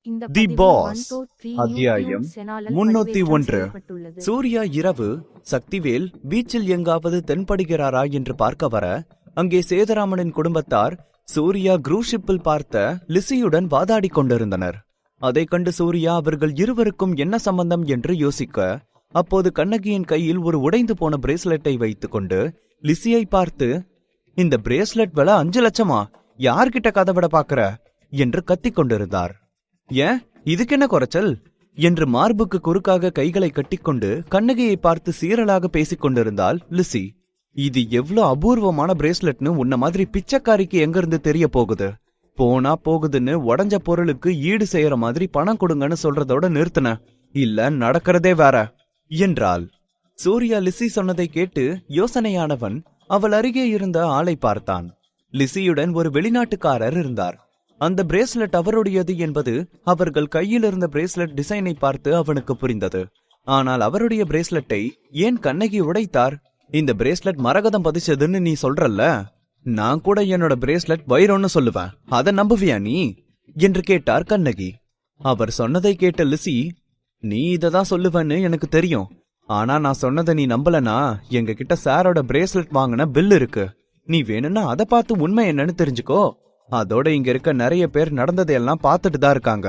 தி pass அத்தியாயம் 301. சூர்யா இரவு சக்திவேல் பீச்சில் எங்காவது தென்படுகிறாரா என்று பார்க்க வர, அங்கே சேதராமனின் குடும்பத்தார் சூர்யா குரூஷிப்பில் பார்த்த லிசியுடன் வாதாடி கொண்டிருந்தனர். அதை கண்டு சூர்யா அவர்கள் இருவருக்கும் என்ன சம்பந்தம் என்று யோசிக்க, அப்போது கண்ணகியின் கையில் ஒரு உடைந்து போன பிரேஸ்லெட்டை வைத்துக் கொண்டு லிசியை பார்த்து, இந்த பிரேஸ்லெட் விலை 5 லட்சமா? யார்கிட்ட கதை விட பாக்குற என்று கத்திக் கொண்டிருந்தார். ஏன், இதுக்கு என்ன குறைச்சல் என்று மார்புக்கு குறுக்காக கைகளை கட்டிக்கொண்டு கண்ணகியை பார்த்து சீரலாக பேசிக் கொண்டிருந்தாள் லிசி. இது எவ்வளவு அபூர்வமான பிரேஸ்லெட்னு உன்ன மாதிரி பிச்சைக்காரிக்கு எங்க இருந்து தெரிய போகுது? போனா போகுதுன்னு உடஞ்ச பொருளுக்கு ஈடு செய்யற மாதிரி பணம் கொடுங்கன்னு சொல்றதோட நிறுத்தின, இல்ல நடக்கிறதே வேற என்றாள். சூர்யா லிசி சொன்னதை கேட்டு யோசனையானவன் அவள் அருகே இருந்த ஆளை பார்த்தான். லிசியுடன் ஒரு வெளிநாட்டுக்காரர் இருந்தார். அந்த பிரேஸ்லெட் அவருடையது என்பது அவர்கள் கையில் இருந்த பிரேஸ்லெட் டிசைனை பார்த்து அவனுக்கு புரிந்தது. ஆனால் அவருடைய பிரேஸ்லெட்டை ஏன் கண்ணகி உடைத்தார்? இந்த பிரேஸ்லெட் மரகதம் பதிச்சதுன்னு நீ சொல்றல்ல, நான் கூட என்னோட பிரேஸ்லெட் வைரம்னு சொல்லுவேன், அதை நம்புவியா நீ என்று கேட்டார் கண்ணகி. அவர் சொன்னதை கேட்ட லிசி, நீ இததான் சொல்லுவேன்னு எனக்கு தெரியும், ஆனா நான் சொன்னதை நீ நம்பலனா எங்க கிட்ட சாரோட பிரேஸ்லெட் வாங்கின பில் இருக்கு, நீ வேணும்னா அதை பார்த்து உண்மை என்னன்னு தெரிஞ்சுக்கோ. அதோட இங்க இருக்க நிறைய பேர் நடந்ததையெல்லாம் பார்த்துட்டு தான் இருக்காங்க.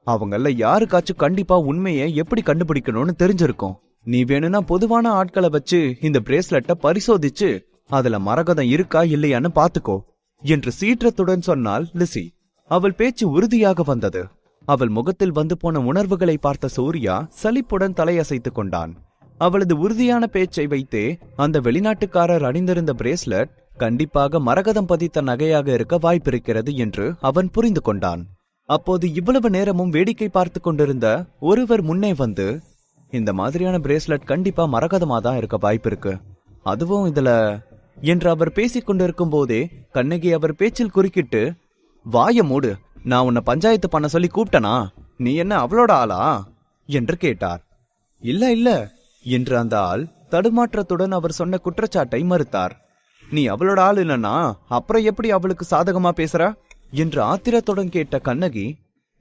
அவங்கள யாருக்காச்சும் கண்டிப்பா உண்மையை எப்படி கண்டுபிடிக்கணும்னு தெரிஞ்சிருக்கும். நீ வேணும்னா பொதுவான ஆட்களை வச்சு இந்த பிரேஸ்லெட்டை பரிசோதிச்சு அதுல மரகதம் இருக்கா இல்லையான்னு பாத்துக்கோ என்று சீற்றத்துடன் சொன்னாள் லிசி. அவள் பேச்சு உறுதியாக வந்தது. அவள் முகத்தில் வந்து போன உணர்வுகளை பார்த்த சூர்யா சலிப்புடன் தலையசைத்துக் கொண்டான். அவளது உறுதியான பேச்சை வைத்தே அந்த வெளிநாட்டுக்காரர் அணிந்திருந்த பிரேஸ்லெட் கண்டிப்பாக மரகதம் பதித்த நகையாக இருக்க வாய்ப்பிருக்கிறது என்று அவன் புரிந்து கொண்டான். அப்போது இவ்வளவு நேரமும் வேடிக்கை பார்த்து கொண்டிருந்த ஒருவர் முன்னே வந்து, இந்த மாதிரியான பிரேஸ்லெட் கண்டிப்பா மரகதமாதான் இருக்க வாய்ப்பு இருக்கு, அதுவும் இதுல என்று அவர் பேசிக் கொண்டிருக்கும் போதே கண்ணகி அவர் பேச்சில் குறுக்கிட்டு, வாய மூடு, நான் உன்னை பஞ்சாயத்து பண்ண சொல்லி கூப்பிட்டனா? நீ என்ன அவளோட ஆளா என்று கேட்டார். இல்ல இல்ல என்று அந்த ஆள் தடுமாற்றத்துடன் அவர் சொன்ன குற்றச்சாட்டை மறுத்தார். நீ அவளோட ஆள் இல்லனா அப்புறம் எப்படி அவளுக்கு சாதகமா பேசுற என்று ஆத்திரத்துடன் கேட்ட கண்ணகி,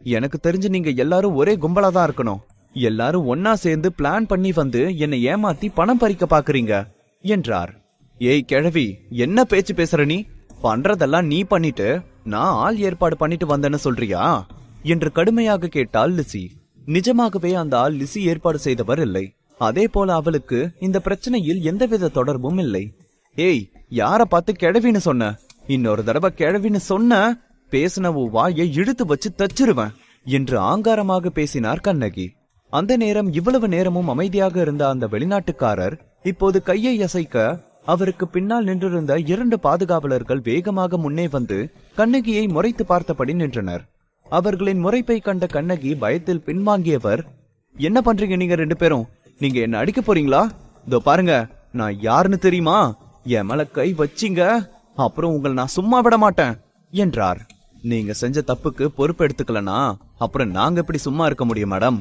எனக்கு தெரிஞ்சு நீங்க எல்லாரும் ஒரே கும்பலாதான் இருக்கணும், எல்லாரும் ஒன்னா சேர்ந்து பிளான் பண்ணி வந்து என்னை ஏமாத்தி பணம் பறிக்க பாக்குறீங்க என்றார். ஏய் கிழவி, என்ன பேச்சு பேசுற நீ? பண்றதெல்லாம் நீ பண்ணிட்டு நான் ஆள் ஏற்பாடு பண்ணிட்டு வந்தேன்னு சொல்றியா என்று கடுமையாக கேட்டாள் லிசி. நிஜமாகவே அந்த ஆள் லிசி ஏற்பாடு செய்தவர் இல்லை. அதே போல அவளுக்கு இந்த பிரச்சனையில் எந்தவித தொடர்பும் இல்லை. ஏய், யார பார்த்து கிழவின்னு சொன்ன? இன்னொரு தடவை கிழவின்னு சொன்ன பேசின வாயை இழுத்து வச்சு தச்சிருவேன் என்று ஆங்காரமாக பேசினார் கண்ணகி. அந்த நேரம் இவ்வளவு நேரமும் அமைதியாக இருந்த அந்த வெளிநாட்டுக்காரர் இப்போது கையை அசைக்க, அவருக்கு பின்னால் நின்றிருந்த 2 பாதுகாவலர்கள் வேகமாக முன்னே வந்து கண்ணகியை முறைத்து பார்த்தபடி நின்றனர். அவர்களின் முறைப்பை கண்ட கண்ணகி பயத்தில் பின்வாங்கியவர், என்ன பண்றீங்க நீங்க 2 பேரும்? நீங்க என்ன அடிக்க போறீங்களா? இதோ பாருங்க, நான் யாருன்னு தெரியுமா? என் மேல கை வச்சிங்க அப்புறம் உங்களை நான் சும்மா விட மாட்டேன் என்றார். நீங்க செஞ்ச தப்புக்கு பொறுப்பு எடுத்துக்கலனா அப்புறம் நாங்க எப்படி சும்மா இருக்க முடியும் மேடம்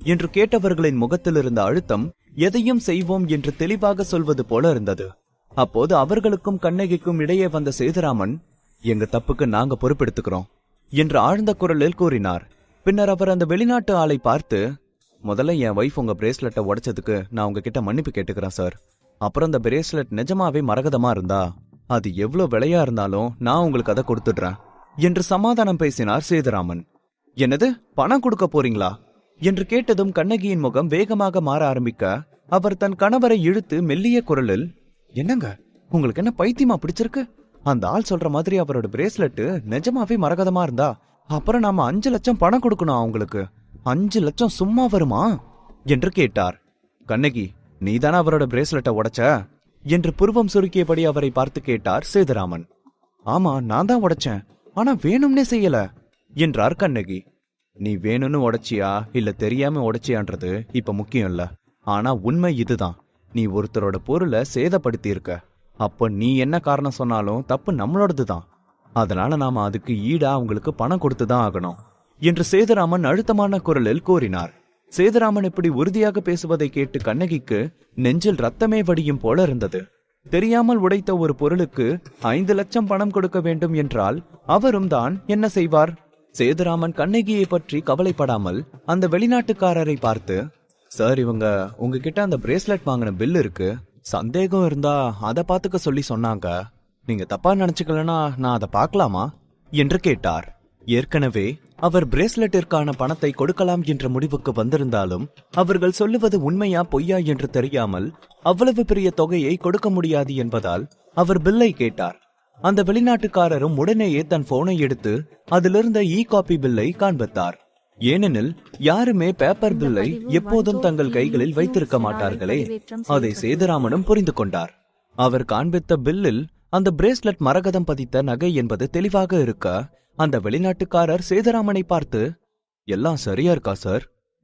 என்று கேட்டவர்களின் முகத்தில் இருந்த அழுத்தம் எதையும் செய்வோம் என்று தெளிவாக சொல்வது போல இருந்தது. அப்போது அவர்களுக்கும் கண்ணகிக்கும் இடையே வந்த சேதுராமன், எங்க தப்புக்கு நாங்க பொறுப்பெடுத்துக்கிறோம் என்று ஆழ்ந்த குரலில் கூறினார். பின்னர் அவர் அந்த வெளிநாட்டு ஆளை பார்த்து, முதல்ல என் வைஃப் உங்க பிரேஸ்லெட்டை உடைச்சதுக்கு நான் உங்ககிட்ட மன்னிப்பு கேட்டுக்கிறேன் சார். அப்புறம் அந்த பிரேஸ்லெட் நிஜமாவே மரகதமா இருந்தா அது எவ்வளவு விலையா இருந்தாலும் நான் உங்களுக்கு அதை கொடுத்துடுறேன் என்று சமாதானம் பேசினார் சேதுராமன். என்னது, பணம் கொடுக்க போறீங்களா என்று கேட்டதும் கண்ணகியின் முகம் வேகமாக மாற ஆரம்பிக்க, அவர் தன் கணவரை இழுத்து மெல்லிய குரலில், என்னங்க உங்களுக்கு என்ன பைத்தியமா பிடிச்சிருக்கு? அந்த ஆள் சொல்ற மாதிரி அவரோட பிரேஸ்லெட் நிஜமாவே மரகதமா இருந்தா அப்புறம் நாம 5 லட்சம் பணம் கொடுக்கணும் அவங்களுக்கு. 5 லட்சம் சும்மா வருமா என்று கேட்டார். கண்ணகி, நீதானா அவரோட பிரேஸ்லெட்டை உடைச்ச என்று புருவம் சுருக்கியபடி அவரை பார்த்து கேட்டார் சேதுராமன். ஆமா, நான் தான் உடைச்சேன், ஆனா வேணும்னே செய்யல என்றார் கண்ணகி. நீ வேணும்னு உடைச்சியா இல்ல தெரியாம உடைச்சியான்றது இப்ப முக்கியம் இல்ல, ஆனா உண்மை இதுதான், நீ ஒருத்தரோட பொருளை சேதப்படுத்தி இருக்க. அப்ப நீ என்ன காரணம் சொன்னாலும் தப்பு நம்மளோடதுதான், அதனால நாம அதுக்கு ஈடா அவங்களுக்கு பணம் கொடுத்துதான் ஆகணும் என்று சேதுராமன் அழுத்தமான குரலில் கூறினார். சேதுராமன் இப்படி உறுதியாக பேசுவதை கேட்டு கண்ணகிக்கு நெஞ்சில் ரத்தமே வடியும் போல இருந்தது. தெரியாமல் உடைத்த ஒரு பொருளுக்கு 5 லட்சம் பணம் கொடுக்க வேண்டும் என்றால் அவரும் தான் என்ன செய்வார்? சேதுராமன் கண்ணகியை பற்றி கவலைப்படாமல் அந்த வெளிநாட்டுக்காரரை பார்த்து, சார், இவங்க உங்ககிட்ட அந்த பிரேஸ்லெட் வாங்கின பில் இருக்கு, சந்தேகம் இருந்தா அதை பாத்துக்க சொல்லி சொன்னாங்க. நீங்க தப்பா நினைச்சுக்கலனா நான் அதை பார்க்கலாமா என்று கேட்டார். ஏற்கனவே அவர் பிரேஸ்லெட்டிற்கான பணத்தை கொடுக்கலாம் என்ற முடிவுக்கு வந்திருந்தாலும் அவர்கள் சொல்லுவது உண்மையா பொய்யா என்று தெரியாமல் அவ்வளவு பெரிய தொகையை கொடுக்க முடியாது என்பதால் அவர் பில்லை கேட்டார். அந்த வெளிநாட்டுக்காரரும் உடனேயே தன் போனை எடுத்து அதிலிருந்த காப்பி பில்லை காண்பித்தார். ஏனெனில் யாருமே பேப்பர் பில்லை எப்போதும் தங்கள் கைகளில் வைத்திருக்க மாட்டார்களே. அதை சேதுராமனும் புரிந்து கொண்டார். அவர் காண்பித்த பில்லில் அந்த பிரேஸ்லெட் மரகதம் பதித்த நகை என்பது தெளிவாக இருக்க, அந்த வெளிநாட்டுக்காரர் சேதுராமனை பார்த்து, எல்லாம் சரியா இருக்கா சார்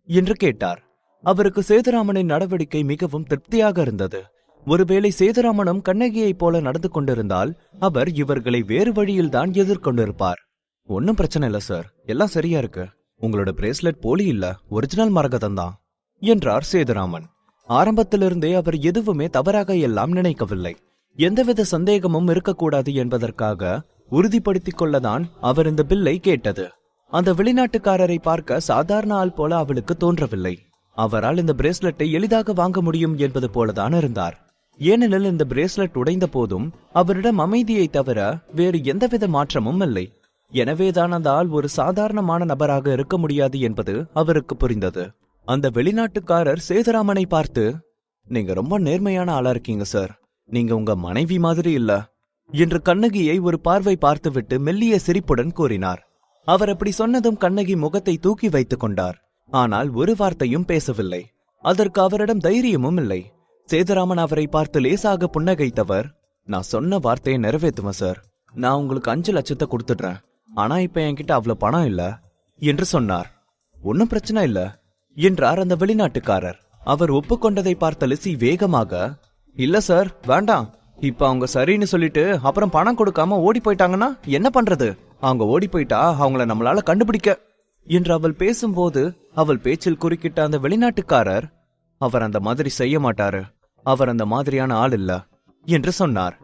என்று கேட்டார். அவருக்கு சேதுராமனின் நடவடிக்கை மிகவும் திருப்தியாக இருந்தது. ஒருவேளை சேதுராமனும் கண்ணகியைப் போல நடந்து கொண்டிருந்தால் அவர் இவர்களை வேறு வழியில் தான் எதிர்கொண்டிருப்பார். ஒன்னும் பிரச்சனை இல்ல சார், எல்லாம் சரியா இருக்கு. உங்களோட பிரேஸ்லெட் போலி இல்ல, ஒரிஜினல் மரகதம் தான் என்றார் சேதுராமன். ஆரம்பத்திலிருந்தே அவர் எதுவுமே தவறாக எல்லாம் நினைக்கவில்லை. எந்தவித சந்தேகமும் இருக்கக்கூடாது என்பதற்காக உறுதிப்படுத்திக் கொள்ளதான் அவர் இந்த பில்லை கேட்டது. அந்த வெளிநாட்டுக்காரரை பார்க்க சாதாரண ஆள் போல அவளுக்கு தோன்றவில்லை. அவரால் இந்த பிரேஸ்லெட்டை எளிதாக வாங்க முடியும் என்பது போலதான் இருந்தார். ஏனெனில் இந்த பிரேஸ்லெட் உடைந்த போதும் அவரிடம் அமைதியை தவிர வேறு எந்தவித மாற்றமும் இல்லை. எனவேதான் அந்த ஆள் ஒரு சாதாரணமான நபராக இருக்க முடியாது என்பது அவருக்கு புரிந்தது. அந்த வெளிநாட்டுக்காரர் சேதுராமனை பார்த்து, நீங்க ரொம்ப நேர்மையான ஆளா இருக்கீங்க சார், நீங்க உங்க மனைவி மாதிரி இல்ல என்று கண்ணகியை ஒரு பார்வை பார்த்துவிட்டு மெல்லிய சிரிப்புடன் கூறினார். அவர் அப்படி சொன்னதும் கண்ணகி முகத்தை தூக்கி வைத்துக் கொண்டார். ஆனால் ஒரு வார்த்தையும் பேசவில்லை. அதற்கு அவரிடம் தைரியமும் இல்லை. சேதுராமன் அவரை பார்த்து லேசாக புன்னகைத்தவர், நான் சொன்ன வார்த்தையை நிறைவேற்றுவேன் சார், நான் உங்களுக்கு 5 லட்சத்தை கொடுத்துடுறேன், ஆனா இப்ப என்கிட்ட அவ்வளவு பணம் இல்ல என்று சொன்னார். ஒன்னும் பிரச்சனை இல்ல என்றார் அந்த வெளிநாட்டுக்காரர். அவர் ஒப்புக்கொண்டதை பார்த்த லிசி வேகமாக, இல்ல சார், வேண்டாம், இப்ப அவங்க சரின்னு சொல்லிட்டு அப்புறம் பணம் கொடுக்காம ஓடி போயிட்டாங்கன்னா என்ன பண்றது? அவங்க ஓடி போயிட்டா அவங்கள நம்மளால கண்டுபிடிக்க என்று அவள் பேசும்போது அவள் பேச்சில் குறுக்கிட்ட அந்த வெளிநாட்டுக்காரர், அவர் அந்த மாதிரி செய்ய மாட்டாரு, அவர் அந்த மாதிரியான ஆள் இல்ல என்று சொன்னார்.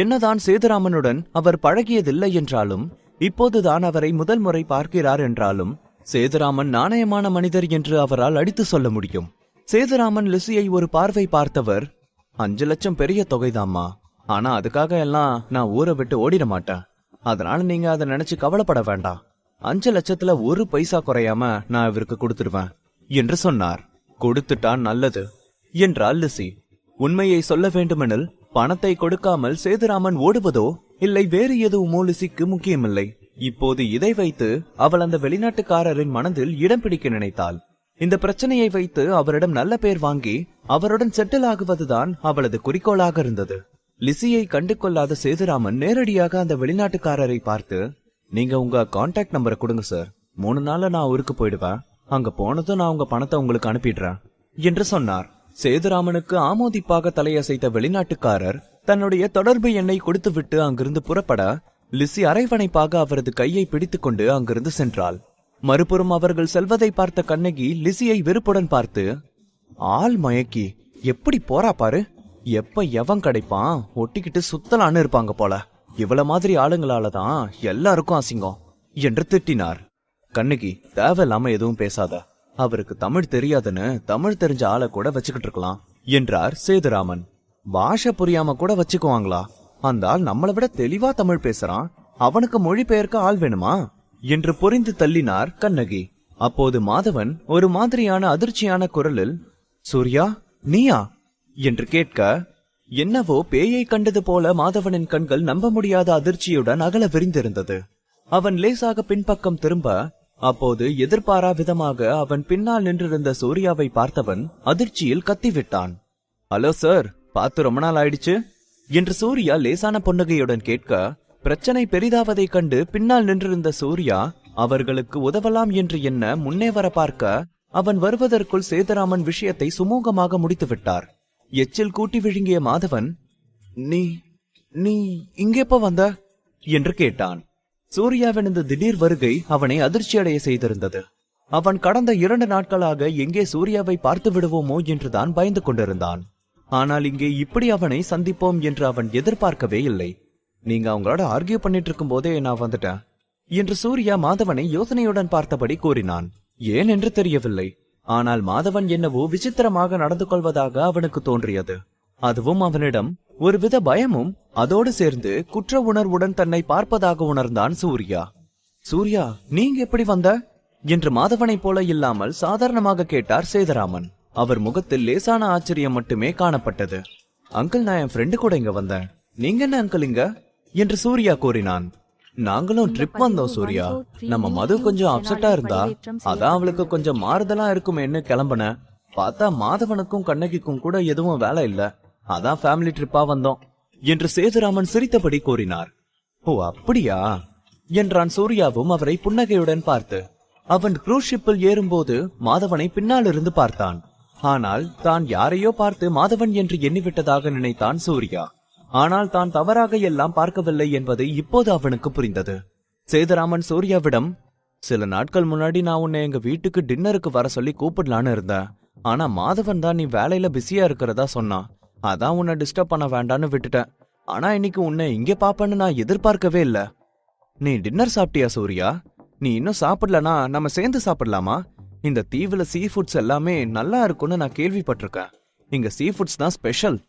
என்னதான் சேதுராமனுடன் அவர் பழகியதில்லை என்றாலும் இப்போதுதான் அவரை முதல் முறை பார்க்கிறார் என்றாலும் சேதுராமன் நாணயமான மனிதர் என்று அவரால் அடித்து சொல்ல முடியும். சேதுராமன் லிசியை ஒரு பார்வை பார்த்தவர், 5 லட்சம் பெரிய தொகைதாம்மா, ஆனா அதுக்காக எல்லாம் நான் ஊரை விட்டு ஓடிட மாட்டேன், அதனால நீங்க அதை நினைச்சு கவலைப்பட வேண்டாம், 5 லட்சத்துல 1 பைசா குறையாம நான் இவருக்கு கொடுத்துருவேன் என்று சொன்னார். கொடுத்துட்டான் நல்லது என்றாள் லிசி. உண்மையை சொல்ல வேண்டுமெனில் பணத்தை கொடுக்காமல் சேதுராமன் ஓடுவதோ இல்லை வேறு எதுவுமோ லிசிக்கு முக்கியமில்லை. இப்போது இதை வைத்து அவள் அந்த வெளிநாட்டுக்காரரின் மனதில் இடம் பிடிக்க நினைத்தாள். இந்த பிரச்சனையை வைத்து அவரிடம் நல்ல பேர் வாங்கி அவருடன் செட்டில் ஆகுவதுதான் அவளது குறிக்கோளாக இருந்தது. லிசியை கண்டு கொள்ளாத சேதுராமன் நேரடியாக அந்த வெளிநாட்டுக்காரரை பார்த்து, நீங்க உங்க கான்டாக்ட் நம்பரை கொடுங்க சார், 3 நாள்ல நான் ஊருக்கு போயிடுவேன், அங்க போனதும் நான் உங்க பணத்தை உங்களுக்கு அனுப்பிடுறேன் என்று சொன்னார். சேதுராமனுக்கு ஆமோதிப்பாக தலையசைத்த வெளிநாட்டுக்காரர் தன்னுடைய தொடர்பு எண்ணை கொடுத்துவிட்டு அங்கிருந்து புறப்பட லிசி அரைவணைப்பாக அவரது கையை பிடித்துக்கொண்டு அங்கிருந்து சென்றாள். மறுபுறம் அவர்கள் செல்வதை பார்த்த கண்ணகி லிசியை வெறுப்புடன் பார்த்து, ஆள் மயக்கி எப்படி போறா பாரு, எப்ப எவன் கிடைப்பான் ஒட்டிக்கிட்டு சுத்தலான்னு இருப்பாங்க போல, இவள மாதிரி ஆளுங்களாலதான் எல்லாருக்கும் அசிங்கம் என்று திட்டினார். கண்ணகி, தேவையில்லாம எதுவும் பேசாத, அவருக்கு தமிழ் தெரியாதுன்னு தமிழ் தெரிஞ்ச ஆளை கூட வச்சுக்கிட்டு இருக்கலாம் என்றார் சேதுராமன். பாஷை புரியாம கூட வச்சுக்குவாங்களா? அந்த ஆள் நம்மளை விட தெளிவா தமிழ் பேசுறான், அவனுக்கு மொழிபெயர்க்க ஆள் வேணுமா என்று புரிந்து தள்ளினார் கண்ணகி. அப்போது மாதவன் ஒரு மாதிரியான அதிர்ச்சியான குரலில், சூர்யா, நீயா என்று கேட்க, என்னவோ பேயை கண்டது போல மாதவனின் கண்கள் நம்ப முடியாத அதிர்ச்சியுடன் அகல விரிந்திருந்தது. அவன் லேசாக பின்பக்கம் திரும்ப, அப்போது எதிர்பாரா விதமாக அவன் பின்னால் நின்றிருந்த சூர்யாவை பார்த்தவன் அதிர்ச்சியில் கத்திவிட்டான். ஹலோ சார், பார்த்து ரொம்ப நாள் ஆயிடுச்சு என்று சூர்யா லேசான புன்னகையுடன் கேட்க, பிரச்சனை பெரிதாவதை கண்டு பின்னால் நின்றிருந்த சூர்யா அவர்களுக்கு உதவலாம் என்று எண்ண முன்னே வர பார்க்க, அவன் வருவதற்குள் சேதுராமன் விஷயத்தை சுமூகமாக முடித்துவிட்டார். எச்சில் கூட்டி விழுங்கிய மாதவன், நீ நீ இங்கேப்ப வந்த என்று கேட்டான். சூர்யாவின் இந்த திடீர் வருகை அவனை அதிர்ச்சியடைய செய்திருந்தது. அவன் கடந்த 2 நாட்களாக எங்கே சூர்யாவை பார்த்து விடுவோமோ என்றுதான் பயந்து கொண்டிருந்தான். ஆனால் இங்கே இப்படி அவனை சந்திப்போம் என்று அவன் எதிர்பார்க்கவே இல்லை. நீங்க அவங்களோட ஆர்கியூ பண்ணிட்டு இருக்கும் போதே நான் வந்துட்டேன் என்று சூர்யா மாதவனை யோசனையுடன் பார்த்தபடி கூறினான். ஏன் என்று தெரியவில்லை. ஆனால் மாதவன் என்னவோ விசித்திரமாக நடந்து கொள்வதாக அவனுக்கு தோன்றியது. அதுவும் அவனிடம் ஒருவித பயமும் அதோடு சேர்ந்து குற்ற உணர்வுடன் தன்னை பார்ப்பதாக உணர்ந்தான் சூர்யா. சூர்யா, நீங்க எப்படி வந்த என்று மாதவனைப் போல இல்லாமல் சாதாரணமாக கேட்டார் சேதுராமன். அவர் முகத்தில் லேசான ஆச்சரியம் மட்டுமே காணப்பட்டது. அங்கிள், நான் என் ஃப்ரெண்டு கூட இங்க வந்தேன். நீங்க என்ன அங்கிள் இங்க என்று சூர்யா கூறினான். நாங்களும் ட்ரிப் வந்தோம் சூர்யா. நம்ம மது கொஞ்சம் அப்செட்டா இருந்தா அதான் அவளுக்கு கொஞ்சம் மாறுதலா இருக்குமேன்னு கிளம்பின. பார்த்தா மாதவனுக்கும் கண்ணகிக்கும் கூட எதுவும் வேலை இல்ல. அதான் ஃபேமிலி ட்ரிப்பா வந்தோம் என்று சேதுராமன் சிரித்தபடி கூறினார். ஓ அப்படியா என்றான் சூர்யாவும் அவரை புன்னகையுடன் பார்த்து. அவன் க்ரூஸ் ஷிப்பில் ஏறும்போது மாதவனை பின்னால் இருந்து பார்த்தான். ஆனால் தான் யாரையோ பார்த்து மாதவன் என்று எண்ணிவிட்டதாக நினைத்தான் சூர்யா. ஆனால் தான் தவறாக எல்லாம் பார்க்கவில்லை என்பது இப்போது அவனுக்கு புரிந்தது. சேதுராமன் சூர்யாவிடம், சில நாட்கள் முன்னாடி நான் உன்னை எங்க வீட்டுக்கு டின்னருக்கு வர சொல்லி கூப்பிடலான்னு இருந்தேன். ஆனா மாதவன் தான் நீ வேலையில பிஸியா இருக்கிறதா சொன்னான். அதான் உன்னை டிஸ்டர்ப் பண்ண வேண்டான்னு விட்டுட்டேன். ஆனா இன்னைக்கு உன்னை இங்கே பாப்பேன்னு நான் எதிர்பார்க்கவே இல்ல. நீ டின்னர் சாப்பிட்டியா சூர்யா? நீ இன்னும் சாப்பிடலனா நம்ம சேர்ந்து சாப்பிடலாமா? இந்த தீவுல சீ ஃபுட்ஸ் எல்லாமே நல்லா இருக்கும்னு நான் கேள்விப்பட்டிருக்கேன். இங்க சீ ஃபுட்ஸ் தான் ஸ்பெஷல்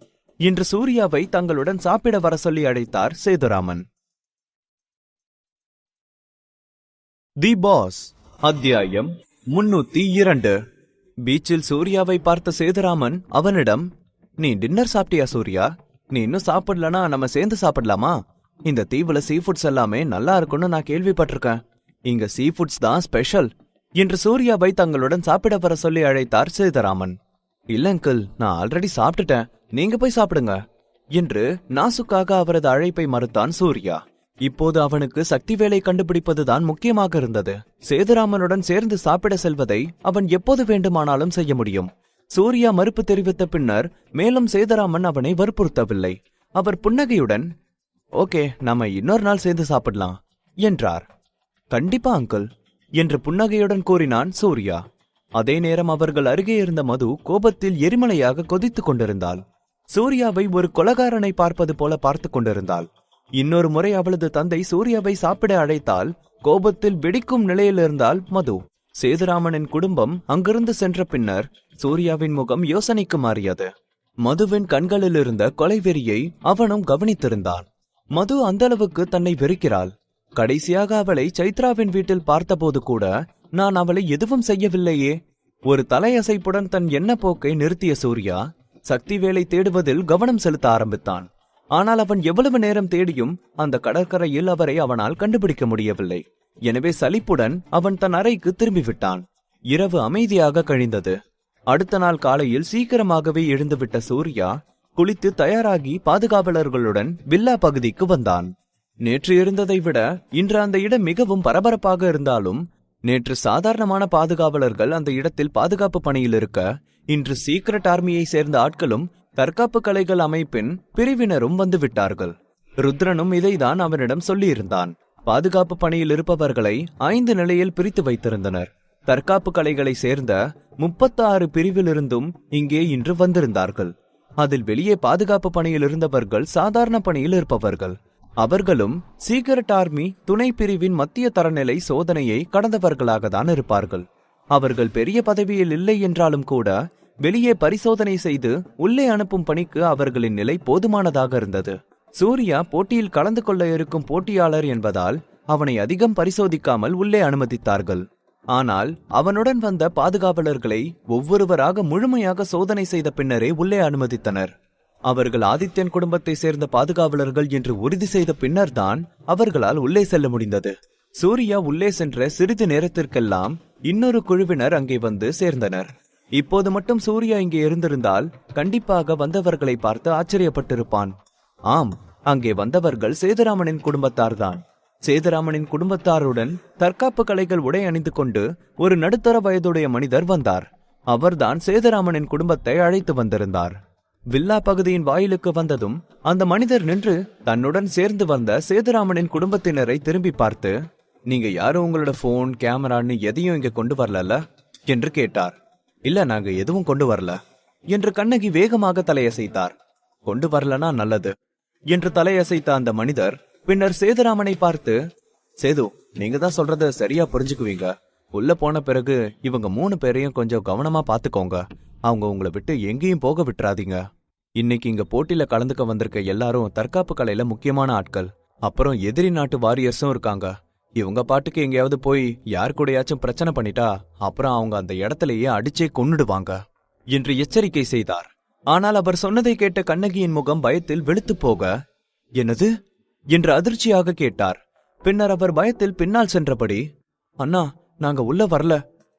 என்று சூர்யாவை தங்களுடன் சாப்பிட வர சொல்லி அழைத்தார் சேதுராமன். தி பாஸ் அத்தியாயம் 302. பீச்சில் சூர்யாவை பார்த்த சேதுராமன் அவனிடம், நீ டின்னர் சாப்பிட்டியா சூர்யா? நீ இன்னும் சாப்பிடலனா நம்ம சேர்ந்து சாப்பிடலாமா? இந்த தீவுல சீ ஃபுட்ஸ் எல்லாமே நல்லா இருக்கும்னு நான் கேள்விப்பட்டிருக்கேன். இங்க சீ ஃபுட்ஸ் தான் ஸ்பெஷல் என்று சூர்யாவை தங்களுடன் சாப்பிட வர சொல்லி அழைத்தார் சேதுராமன். இல்ல அங்கிள், நான் ஆல்ரெடி சாப்பிட்டுட்டேன். நீங்க போய் சாப்பிடுங்க என்று நாசுக்காக அவரது அழைப்பை மறுத்தான் சூர்யா. இப்போது அவனுக்கு சக்தி வேலை கண்டுபிடிப்பதுதான் முக்கியமாக இருந்தது. சேதுராமனுடன் சேர்ந்து சாப்பிட செல்வதை அவன் எப்போது வேண்டுமானாலும் செய்ய முடியும். சூர்யா மறுப்பு தெரிவித்த பின்னர் மேலும் சேதுராமன் அவனை வற்புறுத்தவில்லை. அவர் புன்னகையுடன், ஓகே, நாம இன்னொரு நாள் சேர்ந்து சாப்பிடலாம் என்றார். கண்டிப்பா அங்கிள் என்று புன்னகையுடன் கூறினான் சூர்யா. அதே நேரம் அவர்கள் அருகே இருந்த மது கோபத்தில் எரிமலையாக கொதித்துக் கொண்டிருந்தாள். சூர்யாவை ஒரு கொலகாரனை பார்ப்பது போல பார்த்து கொண்டிருந்தாள். இன்னொரு முறை அவளது தந்தை சூர்யாவை சாப்பிட அழைத்தால் கோபத்தில் வெடிக்கும் நிலையில் இருந்தால் மது. சேதுராமனின் குடும்பம் அங்கிருந்து சென்ற பின்னர் சூர்யாவின் முகம் யோசனைக்கு மாறியது. மதுவின் கண்களில் இருந்த கொலைவெறியை அவனும் கவனித்திருந்தான். மது அந்த அளவுக்கு தன்னை வெறுக்கிறாள். கடைசியாக அவளை சைத்ராவின் வீட்டில் பார்த்தபோது கூட நான் அவளை எதுவும் செய்யவில்லையே. ஒரு தலையசைப்புடன் தன் எண்ண போக்கை நிறுத்திய சூர்யா சக்தி வேலை தேடுவதில் கவனம் செலுத்த ஆரம்பித்தான். ஆனால் அவன் எவ்வளவு நேரம் தேடியும் அந்த கடற்கரையில் அவரை அவனால் கண்டுபிடிக்க முடியவில்லை. எனவே சலிப்புடன் அவன் தன் அறைக்கு திரும்பிவிட்டான். இரவு அமைதியாக கழிந்தது. அடுத்த நாள் காலையில் சீக்கிரமாகவே எழுந்துவிட்ட சூர்யா குளித்து தயாராகி பாதுகாவலர்களுடன் வில்லா பகுதிக்கு வந்தான். நேற்று இருந்ததை விட இன்று அந்த இடம் மிகவும் பரபரப்பாக இருந்தாலும் நேற்று சாதாரணமான பாதுகாவலர்கள் அந்த இடத்தில் பாதுகாப்பு பணியில் இருக்க, இன்று சீக்ரெட் ஆர்மியை சேர்ந்த ஆட்களும் தற்காப்பு கலைகள் அமைப்பின் பிரிவினரும் வந்துவிட்டார்கள். ருத்ரனும் இதைதான் அவனிடம் சொல்லியிருந்தான். பாதுகாப்பு பணியில் இருப்பவர்களை 5 நிலையில் பிரித்து வைத்திருந்தனர். தற்காப்பு கலைகளை சேர்ந்த 36 பிரிவிலிருந்தும் இங்கே இன்று வந்திருந்தார்கள். அதில் வெளியே பாதுகாப்பு பணியில் இருந்தவர்கள் சாதாரண பணியில் இருப்பவர்கள். அவர்களும் சீக்ரெட் ஆர்மி துணை பிரிவின் மத்திய தரநிலை சோதனையை கடந்தவர்களாக தான் இருப்பார்கள். அவர்கள் பெரிய பதவியில் இல்லை என்றாலும் கூட வெளியே பரிசோதனை செய்து உள்ளே அனுப்பும் பணிக்கு அவர்களின் நிலை போதுமானதாக இருந்தது. சூர்யா போட்டியில் கலந்து கொள்ள இருக்கும் போட்டியாளர் என்பதால் அவனை அதிகம் பரிசோதிக்காமல் உள்ளே அனுமதித்தார்கள். ஆனால் அவனுடன் வந்த பாதுகாவலர்களை ஒவ்வொருவராக முழுமையாக சோதனை செய்த பின்னரே உள்ளே அனுமதித்தனர். அவர்கள் ஆதித்யன் குடும்பத்தை சேர்ந்த பாதுகாவலர்கள் என்று உறுதி செய்த பின்னர் தான் அவர்களால் உள்ளே செல்ல முடிந்தது. சூர்யா உள்ளே சென்ற சிறிது நேரத்திற்கெல்லாம் இன்னொரு குழுவினர் அங்கே வந்து சேர்ந்தனர். இப்போது மட்டும் சூர்யா இங்கே இருந்திருந்தால் கண்டிப்பாக வந்தவர்களை பார்த்து ஆச்சரியப்பட்டிருப்பான். ஆம், அங்கே வந்தவர்கள் சேதுராமனின் குடும்பத்தார்தான். சேதுராமனின் குடும்பத்தாருடன் தற்காப்பு கலைகள் உடை அணிந்து கொண்டு ஒரு நடுத்தர வயதுடைய மனிதர் வந்தார். அவர்தான் சேதுராமனின் குடும்பத்தை அழைத்து வந்திருந்தார். வில்லா பகுதியின் வாயிலுக்கு வந்ததும் அந்த மனிதர் நின்று தன்னுடன் சேர்ந்து வந்த சேதுராமனின் குடும்பத்தினரை திரும்பி பார்த்து, நீங்க யாரும் உங்களோட போன் கேமரான்னு எதையும் இங்க கொண்டு வரல என்று கேட்டார். இல்ல, நாங்க எதுவும் கொண்டு வரல என்று கண்ணகி வேகமாக தலையசைத்தார். கொண்டு வரலனா நல்லது என்று தலையசைத்த அந்த மனிதர் பின்னர் சேதுராமனை பார்த்து, சேது, நீங்க தான் சொல்றத சரியா புரிஞ்சுக்குவீங்க. உள்ள போன பிறகு இவங்க 3 பேரையும் கொஞ்சம் கவனமா பாத்துக்கோங்க. அவங்க உங்களை விட்டு எங்கேயும் போக விட்டுறாதீங்க. இன்னைக்கு இங்க போட்டியில கலந்துக்க வந்திருக்க எல்லாரும் தற்காப்பு கலையில முக்கியமான ஆட்கள். அப்புறம் எதிரி நாட்டு வாரியர்ஸும் இருக்காங்க. இவங்க பாட்டுக்கு எங்கேயாவது போய் யார் கூடயாச்சும் பிரச்சனை பண்ணிட்டா அப்புறம் அவங்க அந்த இடத்திலேயே அடிச்சே கொன்னுடுவாங்க என்று எச்சரிக்கை செய்தார். ஆனால் அவர் சொன்னதை கேட்ட கண்ணகியின் முகம் பயத்தில் வெளுத்து போக, என்னது என்று அதிர்ச்சியாக கேட்டார். பின்னர் அவர் பயத்தில் பின்னால் சென்றபடி, அண்ணா, நாங்க உள்ள வரல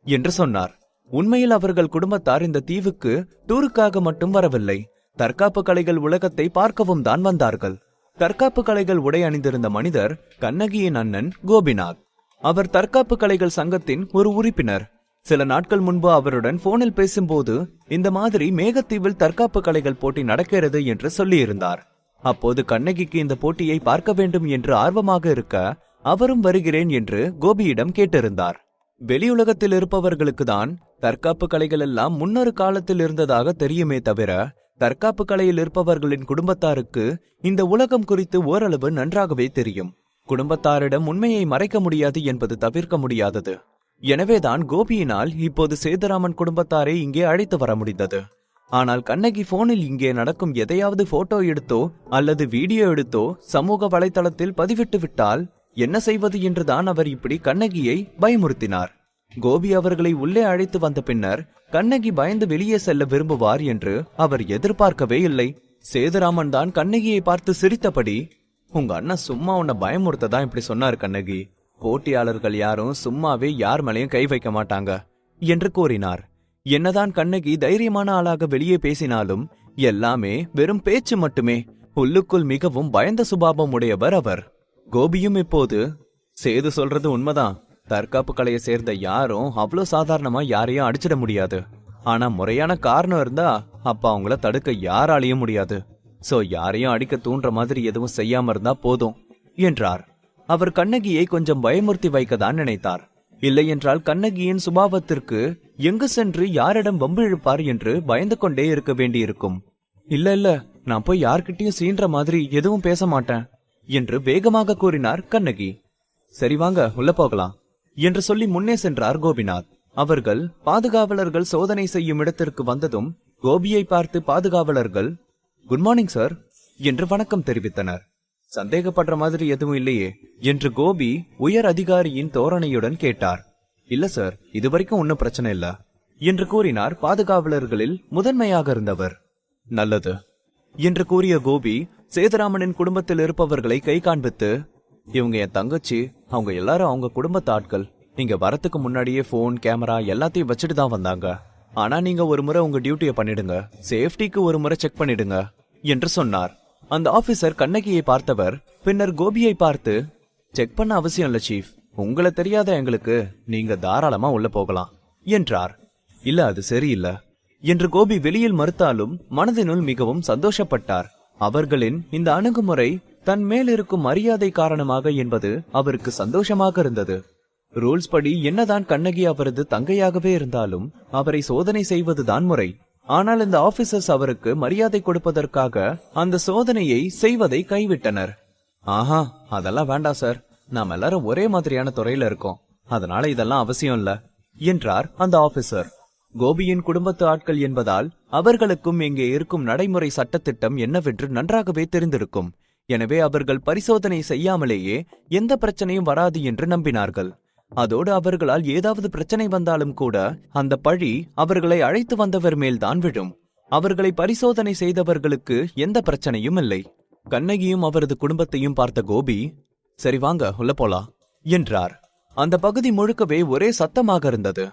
என்று சொன்னார். உண்மையில் அவர்கள் குடும்பத்தார் இந்த தீவுக்கு டூருக்காக மட்டும் வரவில்லை, தற்காப்பு கலைகள் உலகத்தை பார்க்கவும் தான் வந்தார்கள். தற்காப்பு கலைகள் உடை அணிந்திருந்த மனிதர் கண்ணகியின் அண்ணன் கோபிநாத். அவர் தற்காப்பு கலைகள் சங்கத்தின் ஒரு உறுப்பினர். சில நாட்கள் முன்பு அவருடன் போனில் பேசும்போது இந்த மாதிரி மேகத்தீவில் தற்காப்பு கலைகள் போட்டி நடக்கிறது என்று சொல்லியிருந்தார். அப்போது கண்ணகிக்கு இந்த போட்டியை பார்க்க வேண்டும் என்று ஆர்வமாக இருக்க அவரும் வருகிறேன் என்று கோபியிடம் கேட்டிருந்தார். வெளியுலகத்தில் இருப்பவர்களுக்கு தான் தற்காப்பு கலைகள் எல்லாம் முன்னொரு காலத்தில் இருந்ததாக தெரியுமே தவிர தற்காப்பு கலையில் இருப்பவர்களின் குடும்பத்தாருக்கு இந்த உலகம் குறித்து ஓரளவு நன்றாகவே தெரியும். குடும்பத்தாரிடம் உண்மையை மறைக்க முடியாது என்பது தவிர்க்க முடியாதது. எனவேதான் கோபியினால் இப்போது சேதுராமன் குடும்பத்தாரை இங்கே அழைத்து வர முடிந்தது. ஆனால் கண்ணகி போனில் இங்கே நடக்கும் எதையாவது போட்டோ எடுத்தோ அல்லது வீடியோ எடுத்தோ சமூக வலைதளத்தில் பதிவிட்டு விட்டால் என்ன செய்வது என்றுதான் அவர் இப்படி கண்ணகியை பயமுறுத்தினார். கோபி அவர்களை உள்ளே அழைத்து வந்த பின்னர் கண்ணகி பயந்து வெளியே செல்ல விரும்புவார் என்று அவர் எதிர்பார்க்கவே இல்லை. சேதுராமன் தான் கண்ணகியை பார்த்து சிரித்தபடி, உங்க அண்ணன் சும்மா உன்னை பயமுறுத்ததான் இப்படி சொன்னார் கண்ணகி. போட்டியாளர்கள் யாரும் சும்மாவே யார் மேலையும் கை வைக்க மாட்டாங்க என்று கூறினார். என்னதான் கண்ணகி தைரியமான ஆளாக வெளியே பேசினாலும் எல்லாமே வெறும் பேச்சு மட்டுமே. உள்ளுக்குள் மிகவும் பயந்த சுபாவம் உடையவர் அவர். கோபியும் இப்போது, சேது சொல்றது உண்மைதான், தற்காப்பு கலையை சேர்ந்த யாரும் அவ்வளோ சாதாரணமா யாரையும் அடிச்சிட முடியாது. ஆனா முறையான காரணம் இருந்தா அப்ப அவங்கள தடுக்க யாராலையும் முடியாது. சோ யாரையும் அடிக்க தூண்டுற மாதிரி எதுவும் செய்யாம இருந்தா போதும் என்றார். அவர் கண்ணகியை கொஞ்சம் பயமுறுத்தி வைக்கதான் நினைத்தார். இல்லை என்றால் கண்ணகியின் சுபாவத்திற்கு எங்கு சென்று யாரிடம் வம்பு இழுப்பார் என்று பயந்து கொண்டே இருக்க வேண்டியிருக்கும். இல்ல, நான் போய் யார்கிட்டயும் சீன்ற மாதிரி எதுவும் பேச மாட்டேன் என்று வேகமாக கூறினார் கண்ணகி. சரி வாங்க உள்ள போகலாம் என்று சொல்லி முன்னே சென்றார் கோபிநாத். அவர்கள் பாதுகாவலர்கள் சோதனை செய்யும் இடத்திற்கு வந்ததும் கோபியை பார்த்து பாதுகாவலர்கள் குட் மார்னிங் சார் என்று வணக்கம் தெரிவித்தனர். சந்தேகப்படுற மாதிரி எதுவும் இல்லையே என்று கோபி உயர் அதிகாரியின் தோரணையுடன் கேட்டார். இல்ல சார், இதுவரைக்கும் ஒன்னும் பிரச்சனை இல்ல என்று கூறினார் பாதுகாவலர்களில் முதன்மையாக இருந்தவர். நல்லது என்று கூறிய கோபி சேதுராமனின் குடும்பத்தில் இருப்பவர்களை கை காண்பித்து, இவங்க என் தங்கச்சி, அவங்க எல்லாரும் அவங்க குடும்பத்து ஆட்கள். நீங்க வரத்துக்கு முன்னாடியே போன் கேமரா எல்லாத்தையும் வச்சுட்டு தான் வந்தாங்க. ஆனா நீங்க ஒரு முறை உங்க டியூட்டியை பண்ணிடுங்க, சேஃப்டிக்கு ஒரு முறை செக் பண்ணிடுங்க என்று சொன்னார். அந்த ஆபீசர் கண்ணகியை பார்த்தவர் பின்னர் கோபியை பார்த்து, செக் பண்ண அவசியம் இல்ல சீஃப், உங்களை தெரியாத எங்களுக்கு, நீங்க தாராளமா உள்ள போகலாம் என்றார். இல்ல அது சரியில்லை என்று கோபி வெளியில் மறுத்தாலும் மனதினுள் மிகவும் சந்தோஷப்பட்டார். அவர்களின் இந்த அணுகுமுறை தன் மேல் இருக்கும் மரியாதை காரணமாக என்பது அவருக்கு சந்தோஷமாக இருந்தது. ரூல்ஸ் படி என்னதான் கண்ணகி அவரது தங்கையாகவே இருந்தாலும் அவரை சோதனை செய்வதுதான் முறை. ஆனால் இந்த ஆபீசர்ஸ் அவருக்கு மரியாதை கொடுப்பதற்காக அந்த சோதனையை செய்வதை கைவிட்டனர். ஆஹா, அதெல்லாம் வேண்டாம் சார், நாம் எல்லாரும் ஒரே மாதிரியான துறையில இருக்கோம், அதனால இதெல்லாம் அவசியம் இல்ல என்றார் அந்த ஆபீசர். கோபியின் குடும்பத்து ஆட்கள் என்பதால் அவர்களுக்கும் இங்கே இருக்கும் நடைமுறை சட்டத்திட்டம் என்னவென்று நன்றாகவே தெரிந்திருக்கும். எனவே அவர்கள் பரிசோதனை செய்யாமலேயே எந்த பிரச்சனையும் வராது என்று நம்பினார்கள். அதோடு அவர்களால் ஏதாவது பிரச்சனை வந்தாலும் கூட அந்த பழி அவர்களை அழைத்து வந்தவர் மேல்தான் விழும். அவர்களை பரிசோதனை செய்தவர்களுக்கு எந்த பிரச்சனையும் இல்லை. கண்ணகியும் அவரது குடும்பத்தையும் பார்த்த கோபி, சரி வாங்க உள்ள போலாம் என்றார். அந்த பகுதி முழுக்கவே ஒரே சத்தமாக இருந்தது.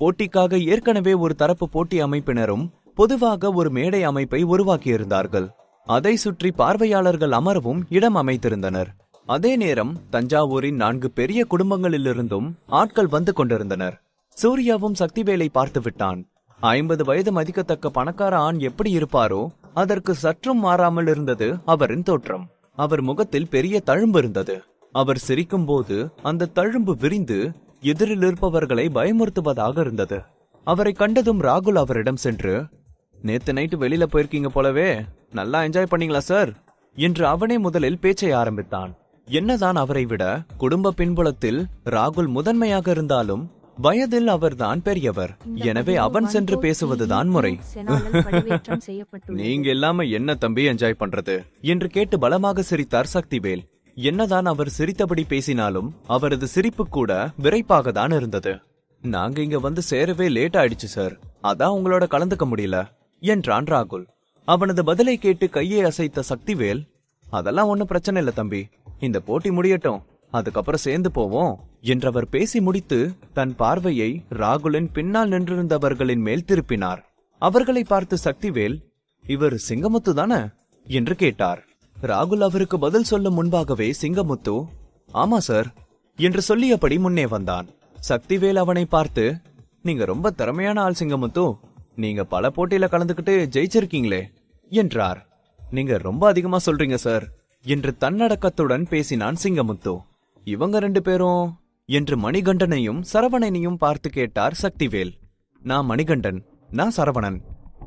போட்டிக்காக ஏற்கனவே ஒரு தரப்பு போட்டி அமைப்பினரும் பொதுவாக ஒரு மேடை அமைப்பை உருவாக்கியிருந்தார்கள். அதை சுற்றி பார்வையாளர்கள் அமரவும் இடம் அமைத்திருந்தனர். அதே நேரம் தஞ்சாவூரின் 4 பெரிய குடும்பங்களிலிருந்தும் ஆட்கள் வந்து கொண்டிருந்தனர். சூர்யாவும் சக்திவேலை பார்த்து விட்டான். 50 வயது மதிக்கத்தக்க பணக்கார ஆண் எப்படி இருப்பாரோ அதற்கு சற்றும் மாறாமல் இருந்தது அவரின் தோற்றம். அவர் முகத்தில் பெரிய தழும்பு இருந்தது. அவர் சிரிக்கும் போது அந்த தழும்பு விரிந்து எதிரில் இருப்பவர்களை பயமுறுத்துவதாக இருந்தது. அவரை கண்டதும் ராகுல் அவரிடம் சென்று, நேத்து நைட்டு வெளியில போயிருக்கீங்க போலவே, நல்லா என்ஜாய் பண்ணீங்களா சார் என்று அவனே முதலில் பேச்சை ஆரம்பித்தான். என்னதான் அவரை விட குடும்ப பின்புலத்தில் ராகுல் முதன்மையாக இருந்தாலும் வயதில் அவர்தான் பெரியவர். எனவே அவன் சென்று பேசுவதுதான் முறை. நீங்க எல்லாம என்ன தம்பி என்ஜாய் பண்றது என்று கேட்டு பலமாக சிரித்தார் சக்திவேல். என்னதான் அவர் சிரித்தபடி பேசினாலும் அவரது சிரிப்பு கூட விரைப்பாக தான் இருந்தது. நாங்க இங்க வந்து சேரவே லேட் ஆயிடுச்சு சார், அதான் உங்களோட கலந்துக்க முடியல என்றான் ராகுல். அவனது பதிலை கேட்டு கையை அசைத்த சக்திவேல், அதெல்லாம் ஒன்னும் பிரச்சனை இல்ல தம்பி, இந்த போட்டி முடியட்டும், அதுக்கப்புறம் சேர்ந்து போவோம் என்றவர் பேசி முடித்து தன் பார்வையை ராகுலின் பின்னால் நின்றிருந்தவர்களின் மேல் திருப்பினார். அவர்களை பார்த்து சக்திவேல், இவர் சிங்கமுத்து தானே என்று கேட்டார். ராகுல் அவருக்கு பதில் சொல்லும் முன்பாகவே சிங்கமுத்து, ஆமா சார் என்று சொல்லியபடி முன்னே வந்தான். சக்திவேல் அவனை பார்த்து, நீங்க ரொம்ப திறமையான ஆள் சிங்கமுத்து, நீங்க பல போட்டியில கலந்துகிட்டு ஜெயிச்சிருக்கீங்களே என்றார். நீங்க ரொம்ப அதிகமா சொல்றீங்க சார் என்று தன்னடக்கத்துடன் பேசினான் சிங்கமுத்து. இவங்க 2 பேரும் என்று மணிகண்டனையும் சரவணனையும் பார்த்து கேட்டார் சக்திவேல். நான் மணிகண்டன், நான் சரவணன்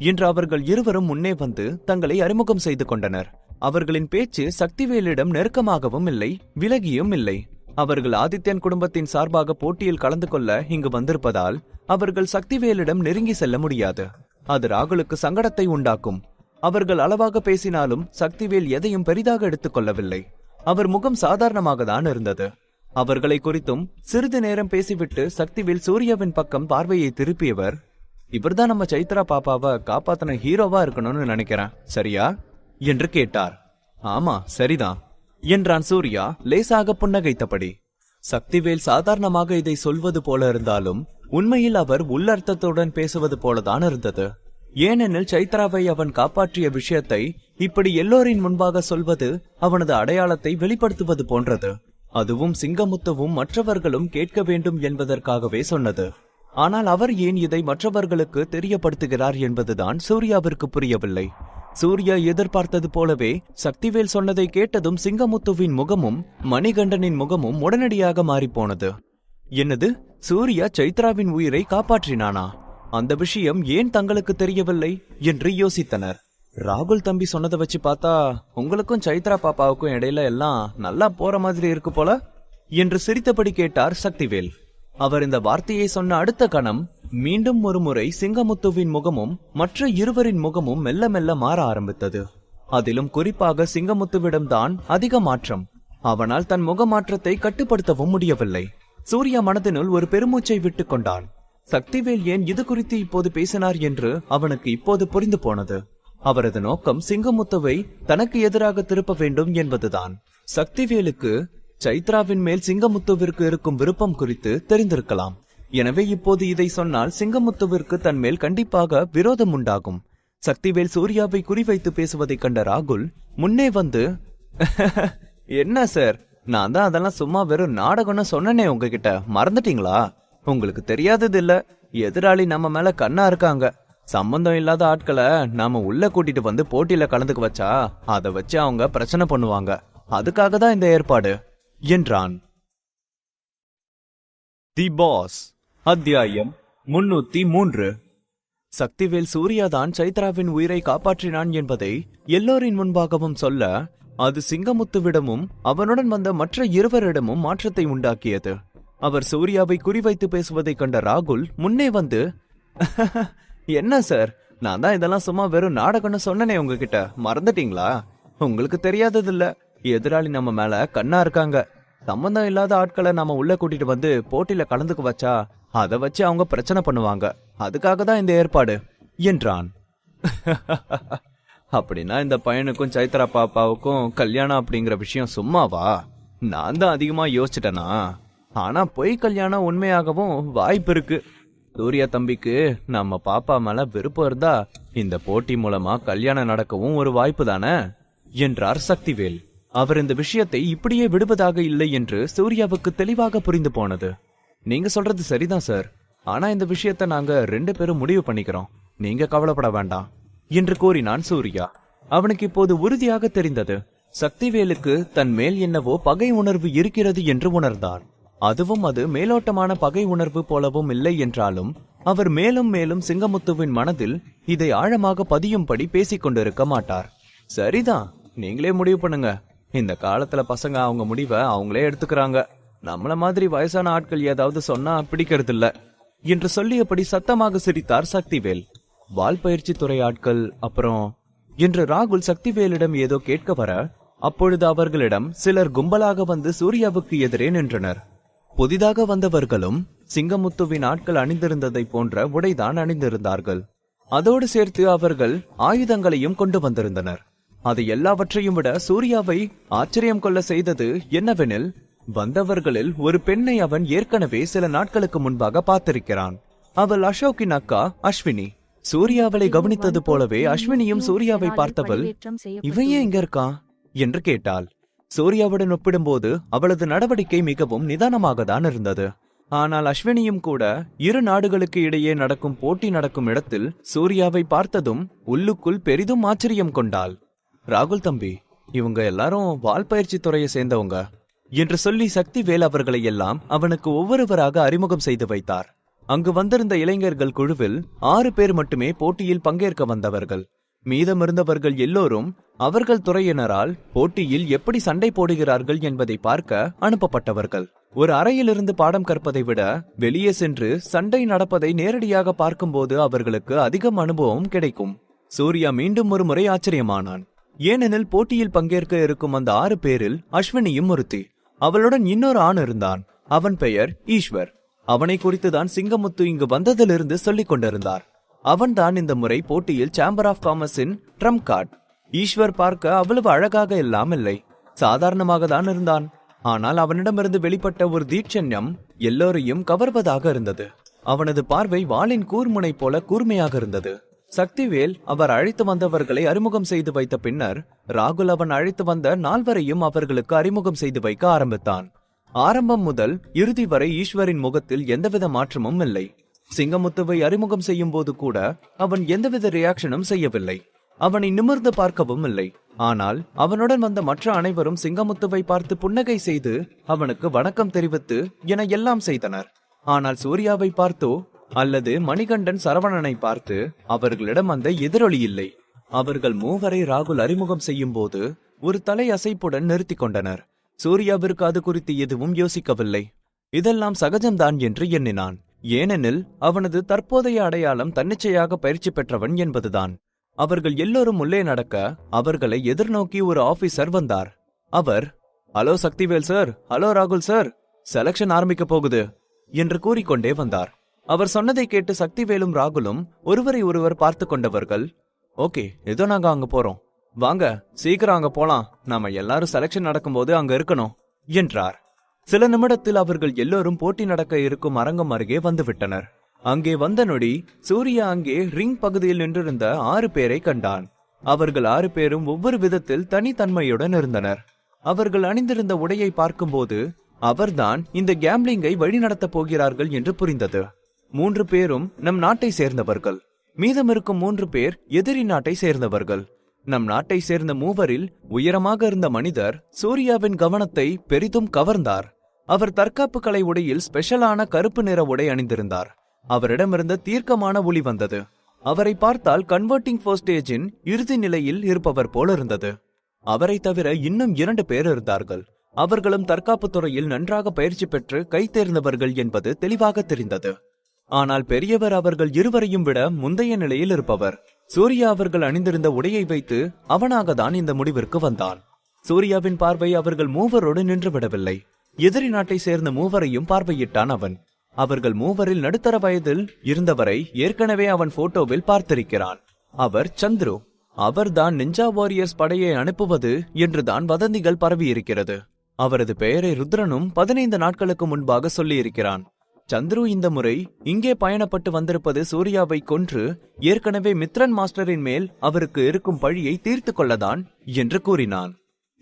என்று அவர்கள் இருவரும் முன்னே வந்து தங்களை அறிமுகம் செய்து கொண்டனர். அவர்களின் பேச்சு சக்திவேலிடம் நெருக்கமாகவும் இல்லை, விலகியும் இல்லை. அவர்கள் ஆதித்யன் குடும்பத்தின் சார்பாக போட்டியில் கலந்து கொள்ள இங்கு வந்திருப்பதால் அவர்கள் சக்திவேலிடம் நெருங்கி செல்ல முடியாது. அது ராகுலுக்கு சங்கடத்தை உண்டாக்கும். அவர்கள் அளவாக பேசினாலும் சக்திவேல் எதையும் பெரிதாக எடுத்துக் கொள்ளவில்லை. அவர் முகம் சாதாரணமாக தான் இருந்தது. அவர்களை குறித்தும் சிறிது நேரம் பேசிவிட்டு சக்திவேல் சூர்யாவின் பக்கம் பார்வையை திருப்பியவர், இவர்தான் நம்ம சைத்ரா பாப்பாவை காப்பாத்தின ஹீரோவா இருக்கணும்னு நினைக்கிறேன், சரியா என்று கேட்டார். ஆமா சரிதான் என்றான் சூர்யா லேசாக புன்னகைத்தபடி. சக்திவேல் சாதாரணமாக இதை சொல்வது போல இருந்தாலும் உண்மையில் அவர் உள்ளர்த்தத்துடன் பேசுவது போலதான் இருந்தது. ஏனெனில் சைத்ராவை அவன் காப்பாற்றிய விஷயத்தை இப்படி எல்லோரின் முன்பாக சொல்வது அவனது அடையாளத்தை வெளிப்படுத்துவது போன்றது. அதுவும் சிங்கமுத்துவும் மற்றவர்களும் கேட்க வேண்டும் என்பதற்காகவே சொன்னது. ஆனால் அவர் ஏன் இதை மற்றவர்களுக்கு தெரியப்படுத்துகிறார் என்பதுதான் சூர்யாவிற்கு புரியவில்லை. சூர்யா எதிர்பார்த்தது போலவே சக்திவேல் சொன்னதை கேட்டதும் சிங்கமுத்துவின் முகமும் மணிகண்டனின் முகமும் உடனடியாக மாறிப்போனது. என்னது, சூர்யா சைத்ராவின் உயிரை காப்பாற்றினானா? அந்த விஷயம் ஏன் தங்களுக்கு தெரியவில்லை என்று யோசித்தனர். ராகுல் தம்பி சொன்னதை வச்சு பார்த்தா உங்களுக்கும் சைத்ரா பாப்பாவுக்கும் இடையில எல்லாம் நல்லா போற மாதிரி இருக்கு போல என்று சிரித்தபடி கேட்டார் சக்திவேல். அவர் இந்த வார்த்தையை சொன்ன அடுத்த கணம் மீண்டும் ஒரு முறை சிங்கமுத்துவின் முகமும் மற்ற இருவரின் முகமும் மெல்ல மெல்ல மாற ஆரம்பித்தது. அதிலும் குறிப்பாக சிங்கமுத்துவிடம்தான் அதிக மாற்றம். அவனால் தன் முக மாற்றத்தை கட்டுப்படுத்தவும் முடியவில்லை. சூர்யா மனதினுள் ஒரு பெருமூச்சை விட்டுக் கொண்டான். சக்திவேல் ஏன் இது குறித்து இப்போது பேசினார் என்று அவனுக்கு இப்போது புரிந்து போனது. அவரது நோக்கம் சிங்கமுத்துவை தனக்கு எதிராக திருப்ப வேண்டும் என்பதுதான். சக்திவேலுக்கு சைத்ராவின் மேல் சிங்கமுத்துவிற்கு இருக்கும் விருப்பம் குறித்து தெரிந்திருக்கலாம். எனவே இப்போது இதை சொன்னால் சிங்கமுத்துவிற்கு தன் மேல் கண்டிப்பாக விரோதம் உண்டாகும். சக்திவேல் சூர்யாவை குறிவைத்து பேசுவதை கண்ட ராகுல் முன்னே வந்து, என்ன சார், நான் தான் அதெல்லாம் சும்மா வெறும் நாடகம்னு சொன்னனே உங்ககிட்ட, மறந்துட்டீங்களா? உங்களுக்கு தெரியாதது இல்ல, எதிராளி நம்ம மேல கண்ணா இருக்காங்க. சம்பந்தம் இல்லாத ஆட்களை நாம உள்ள கூட்டிட்டு வந்து போட்டியில கலந்துக்க வச்சா அதை வச்சு அவங்க பிரச்சனை பண்ணுவாங்க. அதுக்காக தான் இந்த ஏற்பாடு என்றான். தி பாஸ் அத்தியாயம் 303. சக்திவேல் சூர்யாதான் சைத்ராவின் உயிரை காப்பாற்றினான் என்பதை எல்லோரின் முன்பாகவும் சொல்ல அது சிங்கமுத்துவிடமும் அவனுடன் வந்த மற்ற இருவரிடமும் மாற்றத்தை உண்டாக்கியது. அவர் சூர்யாவை குறிவைத்து பேசுவதை கண்ட ராகுல் முன்னே வந்து, என்ன சார், நான் தான் இதெல்லாம் சும்மா வெறும் நாடகம்னு சொன்னனே உங்ககிட்ட, மறந்துட்டீங்களா? உங்களுக்கு தெரியாதது இல்ல, எதிராளி நம்ம மேல கண்ணா இருக்காங்க. சம்பந்தம் இல்லாத ஆட்களை நாம உள்ள கூட்டிட்டு வந்து போட்டியில கலந்துக்க வச்சா அதை வச்சு அவங்க பிரச்சனை பண்ணுவாங்க. அதுக்காக தான் இந்த ஏற்பாடு என்றான். அப்படின்னா இந்த பையனுக்கும் சைத்ரா பாப்பாவுக்கும் கல்யாணம் அப்படிங்கிற விஷயம் சும்மாவா? நான் தான் அதிகமா யோசிச்சிட்டேனா? ஆனா பொய் கல்யாணம் உண்மையாகவும் வாய்ப்பு இருக்கு. சூர்யா தம்பிக்கு நம்ம பாப்பா மேல விருப்பம் இருந்தா இந்த போட்டி மூலமா கல்யாணம் நடக்கவும் ஒரு வாய்ப்பு தானே என்றார் சக்திவேல். அவர் இந்த விஷயத்தை இப்படியே விடுவதாக இல்லை என்று சூர்யாவுக்கு தெளிவாக புரிந்து போனது. நீங்க சொல்றது சரிதான் சார், ஆனா இந்த விஷயத்த நாங்க 2 பேரும் முடிவு பண்ணிக்கிறோம், நீங்க கவலைப்பட வேண்டாம் என்று கூறினான் சூர்யா. அவனுக்கு இப்போது உறுதியாக தெரிந்தது, சக்திவேலுக்கு தன் மேல் என்னவோ பகை உணர்வு இருக்கிறது என்று உணர்ந்தான். அதுவும் அது மேலோட்டமான பகை உணர்வு போலவும் இல்லை என்றாலும் அவர் மேலும் மேலும் சிங்கமுத்துவின் மனதில் இதை ஆழமாக பதியும்படி பேசிக் கொண்டிருக்க மாட்டார். சரிதான், நீங்களே முடிவு பண்ணுங்க இந்த காலத்துல பசங்க அவங்க முடிவை அவங்களே எடுத்துக்கிறாங்க. நம்மள மாதிரி வயசான ஆட்கள் ஏதாவது சொன்னா பிடிக்கிறது இல்ல என்று சொல்லியபடி சத்தமாக சிரித்தார் சக்திவேல். வால் பயிற்சி துறை ஆட்கள் அப்புறம் என்று ராகுல் சக்திவேலிடம் ஏதோ கேட்க வர, அப்பொழுது அவர்களிடம் சிலர் கும்பலாக வந்து சூர்யாவுக்கு எதிரே நின்றனர். புதிதாக வந்தவர்களும் சிங்கமுத்துவின் ஆட்கள் அணிந்திருந்ததை போன்ற உடைதான் அணிந்திருந்தார்கள். அதோடு சேர்த்து அவர்கள் ஆயுதங்களையும் கொண்டு வந்திருந்தனர். அது எல்லாவற்றையும் விட சூர்யாவை ஆச்சரியம் கொள்ள செய்தது என்னவெனில், வந்தவர்களில் ஒரு பெண்ணை அவன் ஏற்கனவே சில நாட்களுக்கு முன்பாக பார்த்திருக்கிறான். அவள் அசோக்கின் அக்கா அஸ்வினி. சூர்யாவளை கவனித்தது போலவே அஸ்வினியும் சூர்யாவை பார்த்தவள், இவன் ஏன் இங்க இருக்கான் என்று கேட்டாள். சூர்யாவுடன் ஒப்பிடும்போது அவளது நடவடிக்கை மிகவும் நிதானமாக தான் இருந்தது. ஆனால் அஸ்வினியும் கூட இரு நாடுகளுக்கு இடையே நடக்கும் போட்டி நடக்கும் இடத்தில் சூர்யாவை பார்த்ததும் உள்ளுக்குள் பெரிதும் ஆச்சரியம் கொண்டாள். ராகுல் தம்பி, இவங்க எல்லாரும் வால் பயிற்சி துறையை சேர்ந்தவங்க என்று சொல்லி சக்திவேல் அவர்களை எல்லாம் அவனுக்கு ஒவ்வொருவராக அறிமுகம் செய்து வைத்தார். அங்கு வந்திருந்த இளைஞர்கள் குழுவில் 6 பேர் மட்டுமே போட்டியில் பங்கேற்க வந்தவர்கள். மீதமிருந்தவர்கள் எல்லோரும் அவர்கள் துறையினரால் போட்டியில் எப்படி சண்டை போடுகிறார்கள் என்பதை பார்க்க அனுப்பப்பட்டவர்கள். ஒரு அறையிலிருந்து பாடம் கற்பதை விட வெளியே சென்று சண்டை நடப்பதை நேரடியாக பார்க்கும்போது அவர்களுக்கு அதிகம் அனுபவம் கிடைக்கும். சூர்யா மீண்டும் ஒரு முறை ஆச்சரியமானான். ஏனெனில் போட்டியில் பங்கேற்க இருக்கும் அந்த 6 பேரில் அஸ்வினியும் ஒருத்தி. அவளுடன் இன்னொரு ஆண் இருந்தான். அவன் பெயர் ஈஸ்வர். அவனை குறித்துதான் சிங்கமுத்து இங்கு வந்ததிலிருந்து சொல்லிக் கொண்டிருந்தார். அவன்தான் இந்த முறை போட்டியில் சேம்பர் ஆஃப் காமர்ஸின் ட்ரம் கார்டு. ஈஸ்வர் பார்க்க அவ்வளவு அழகாக எல்லாம் இல்லை, சாதாரணமாக தான் இருந்தான். ஆனால் அவனிடமிருந்து வெளிப்பட்ட ஒரு தீட்சண்யம் எல்லோரையும் கவர்வதாக இருந்தது. அவனது பார்வை வாளின் கூர்முனை போல கூர்மையாக இருந்தது. சக்திவேல் அவர் அழைத்து வந்தவர்களை அறிமுகம் செய்து வைத்த பின்னர் ராகுல் அவன் அழைத்து வந்த 4வரையும் அவர்களுக்கு அறிமுகம் செய்து வைக்க ஆரம்பித்தான். ஆரம்பம் முதல் இறுதி வரை ஈஸ்வரின் முகத்தில் எந்தவித மாற்றமும் இல்லை. சிங்கமுத்துவை அறிமுகம் செய்யும் போது கூட அவன் எந்தவித ரியாக்ஷனும் செய்யவில்லை. அவனை நிமிர்ந்து பார்க்கவும் இல்லை. ஆனால் அவனுடன் வந்த மற்ற அனைவரும் சிங்கமுத்துவை பார்த்து புன்னகை செய்து அவனுக்கு வணக்கம் தெரிவித்து என எல்லாம் செய்தனர். ஆனால் சூர்யாவை பார்த்தோ அல்லது மணிகண்டன் சரவணனை பார்த்து அவர்களிடம் அந்த எதிரொலி இல்லை. அவர்கள் மூவரை ராகுல் அறிமுகம் செய்யும் போது ஒரு தலை அசைப்புடன் நிறுத்தி கொண்டனர். சூர்யாவிற்கு அது குறித்து எதுவும் யோசிக்கவில்லை. இதெல்லாம் சகஜம்தான் என்று எண்ணினான். ஏனெனில் அவனது தற்போதைய அடையாளம் தன்னிச்சையாக பயிற்சி பெற்றவன் என்பதுதான். அவர்கள் எல்லோரும் உள்ளே நடக்க அவர்களை எதிர்நோக்கி ஒரு ஆபீசர் வந்தார். அவர், ஹலோ சக்திவேல் சார், ஹலோ ராகுல் சார், செலக்ஷன் ஆரம்பிக்க போகுது என்று கூறிக்கொண்டே வந்தார். அவர் சொன்னதை கேட்டு சக்திவேலும் ராகுலும் ஒருவரை ஒருவர் பார்த்து கொண்டவர்கள், ஓகே, ஏதோ நாங்க அங்க போறோம், வாங்க சீக்கிரம் அங்க போலாம், நாம எல்லாரும் செலக்ஷன் நடக்கும்போது அங்க இருக்கணும் என்றார். சில நிமிடத்தில் அவர்கள் எல்லோரும் போட்டி நடக்க இருக்கும் அரங்கம் அருகே வந்துவிட்டனர். அங்கே வந்த நொடி சூர்யா அங்கே ரிங் பகுதியில் நின்றிருந்த 6 பேரை கண்டான். அவர்கள் 6 பேரும் ஒவ்வொரு விதத்தில் தனித்தன்மையுடன் இருந்தனர். அவர்கள் அணிந்திருந்த உடையை பார்க்கும்போது அவர்தான் இந்த கேம்பிளிங்கை வழிநடத்தப் போகிறார்கள் என்று புரிந்தது. 3 பேரும் நம் நாட்டை சேர்ந்தவர்கள். மீதமிருக்கும் 3 பேர் எதிரி நாட்டை சேர்ந்தவர்கள். நம் நாட்டை சேர்ந்த 3வரில் உயரமாக இருந்த மனிதர் சூர்யாவின் கவனத்தை பெரிதும் கவர்ந்தார். அவர் தற்காப்பு கலை உடையில் ஸ்பெஷலான கருப்பு நிற உடை அணிந்திருந்தார். அவரிடமிருந்த தீர்க்கமான ஒளி வந்தது. அவரை பார்த்தால் கன்வெர்ட்டிங் போஸ்டேஜின் இறுதி நிலையில் இருப்பவர் போல இருந்தது. அவரை தவிர இன்னும் 2 பேர் இருந்தார்கள். அவர்களும் தற்காப்பு துறையில் நன்றாக பயிற்சி பெற்று கை தேர்ந்தவர்கள் என்பது தெளிவாக தெரிந்தது. ஆனால் பெரியவர் அவர்கள் இருவரையும் விட முந்தைய நிலையில் இருப்பவர். சூர்யா அவர்கள் அணிந்திருந்த உடையை வைத்து அவனாகத்தான் இந்த முடிவிற்கு வந்தான். சூர்யாவின் பார்வை அவர்கள் 3வரோடு நின்று விடவில்லை. எதிரி நாட்டை சேர்ந்த 3வரையும் பார்வையிட்டான் அவன். அவர்கள் 3வரில் நடுத்தர வயதில் இருந்தவரை ஏற்கனவே அவன் போட்டோவில் பார்த்திருக்கிறான். அவர் சந்துரு. அவர்தான் நிஞ்சா வாரியர்ஸ் படையை அனுப்புவது என்றுதான் வதந்திகள் பரவியிருக்கிறது. அவரது பெயரை ருத்ரனும் 15 நாட்களுக்கு முன்பாக சொல்லியிருக்கிறான். சந்துரு இந்த முறை இங்கே பயணப்பட்டு வந்திருப்பது சூர்யாவை கொன்று ஏற்கனவே மித்ரன் மாஸ்டரின் மேல் அவருக்கு இருக்கும் பழியை தீர்த்து கொள்ளதான் என்று கூறினான்.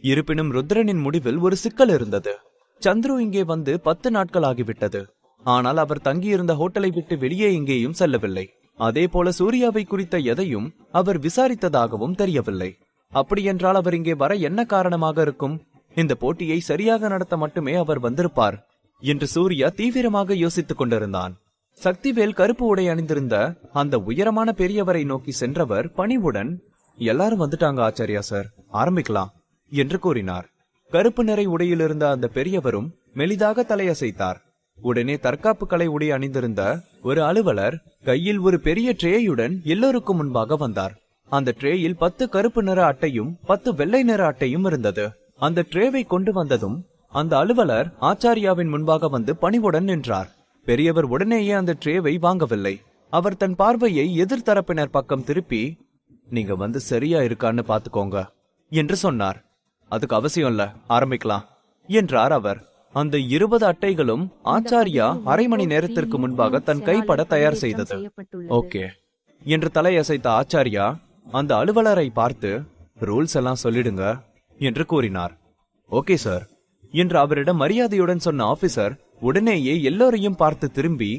இருப்பினும் ருத்ரனின் முடிவில் ஒரு சிக்கல் இருந்தது. சந்துரு இங்கே வந்து 10 நாட்கள் ஆகிவிட்டது. ஆனால் அவர் தங்கியிருந்த ஹோட்டலை விட்டு வெளியே எங்கேயும் செல்லவில்லை. அதே போல சூர்யாவை குறித்த எதையும் அவர் விசாரித்ததாகவும் தெரியவில்லை. அப்படியென்றால் அவர் இங்கே வர என்ன காரணமாக இருக்கும்? இந்த போட்டியை சரியாக நடத்த மட்டுமே அவர் வந்திருப்பார் என்று சூர்யா தீவிரமாக யோசித்துக் கொண்டிருந்தான். சக்திவேல் கருப்பு உடை அணிந்திருந்த அந்த உயரமான பெரியவரை நோக்கி சென்றவர் பணிவுடன், எல்லாரும் வந்துட்டாங்க ஆச்சாரியா சார், ஆரம்பிக்கலாம் என்று கூறினார். கருப்பு நிறை உடையில் இருந்த அந்த பெரியவரும் மெலிதாக தலையசைத்தார். உடனே தற்காப்பு கலை உடை அணிந்திருந்த ஒரு அலுவலர் கையில் ஒரு பெரிய ட்ரேயுடன் எல்லோருக்கும் முன்பாக வந்தார். அந்த ட்ரேயில் 10 கருப்பு நிற அட்டையும் 10 வெள்ளை நிற அட்டையும் இருந்தது. அந்த ட்ரேவை கொண்டு வந்ததும் அந்த அலுவலர் ஆச்சாரியாவின் முன்பாக வந்து பணிவுடன் நின்றார். பெரியவர் உடனேயே அந்த ட்ரேவை வாங்கவில்லை. அவர் தன் பார்வையை எதிர்த்தரப்பினர் பக்கம் திருப்பி, நீங்க வந்து சரியா இருக்கான்னு பாத்துக்கோங்க என்று சொன்னார். அதுக்கு அவசியம் இல்ல, ஆரம்பிக்கலாம் என்றார் அவர். அந்த 20 அட்டைகளும் ஆச்சாரியா அரை மணி நேரத்திற்கு முன்பாக தன் கைப்பட தயார் செய்தது. ஓகே என்று தலையசைத்த ஆச்சாரியா அந்த அலுவலரை பார்த்து, ரூல்ஸ் எல்லாம் சொல்லிடுங்க என்று கூறினார். ஓகே சார் என்று அவரிடம் மரியாதையுடன் சொன்ன ஆபீசர் உடனேயே எல்லோரையும் பார்த்து திரும்பி,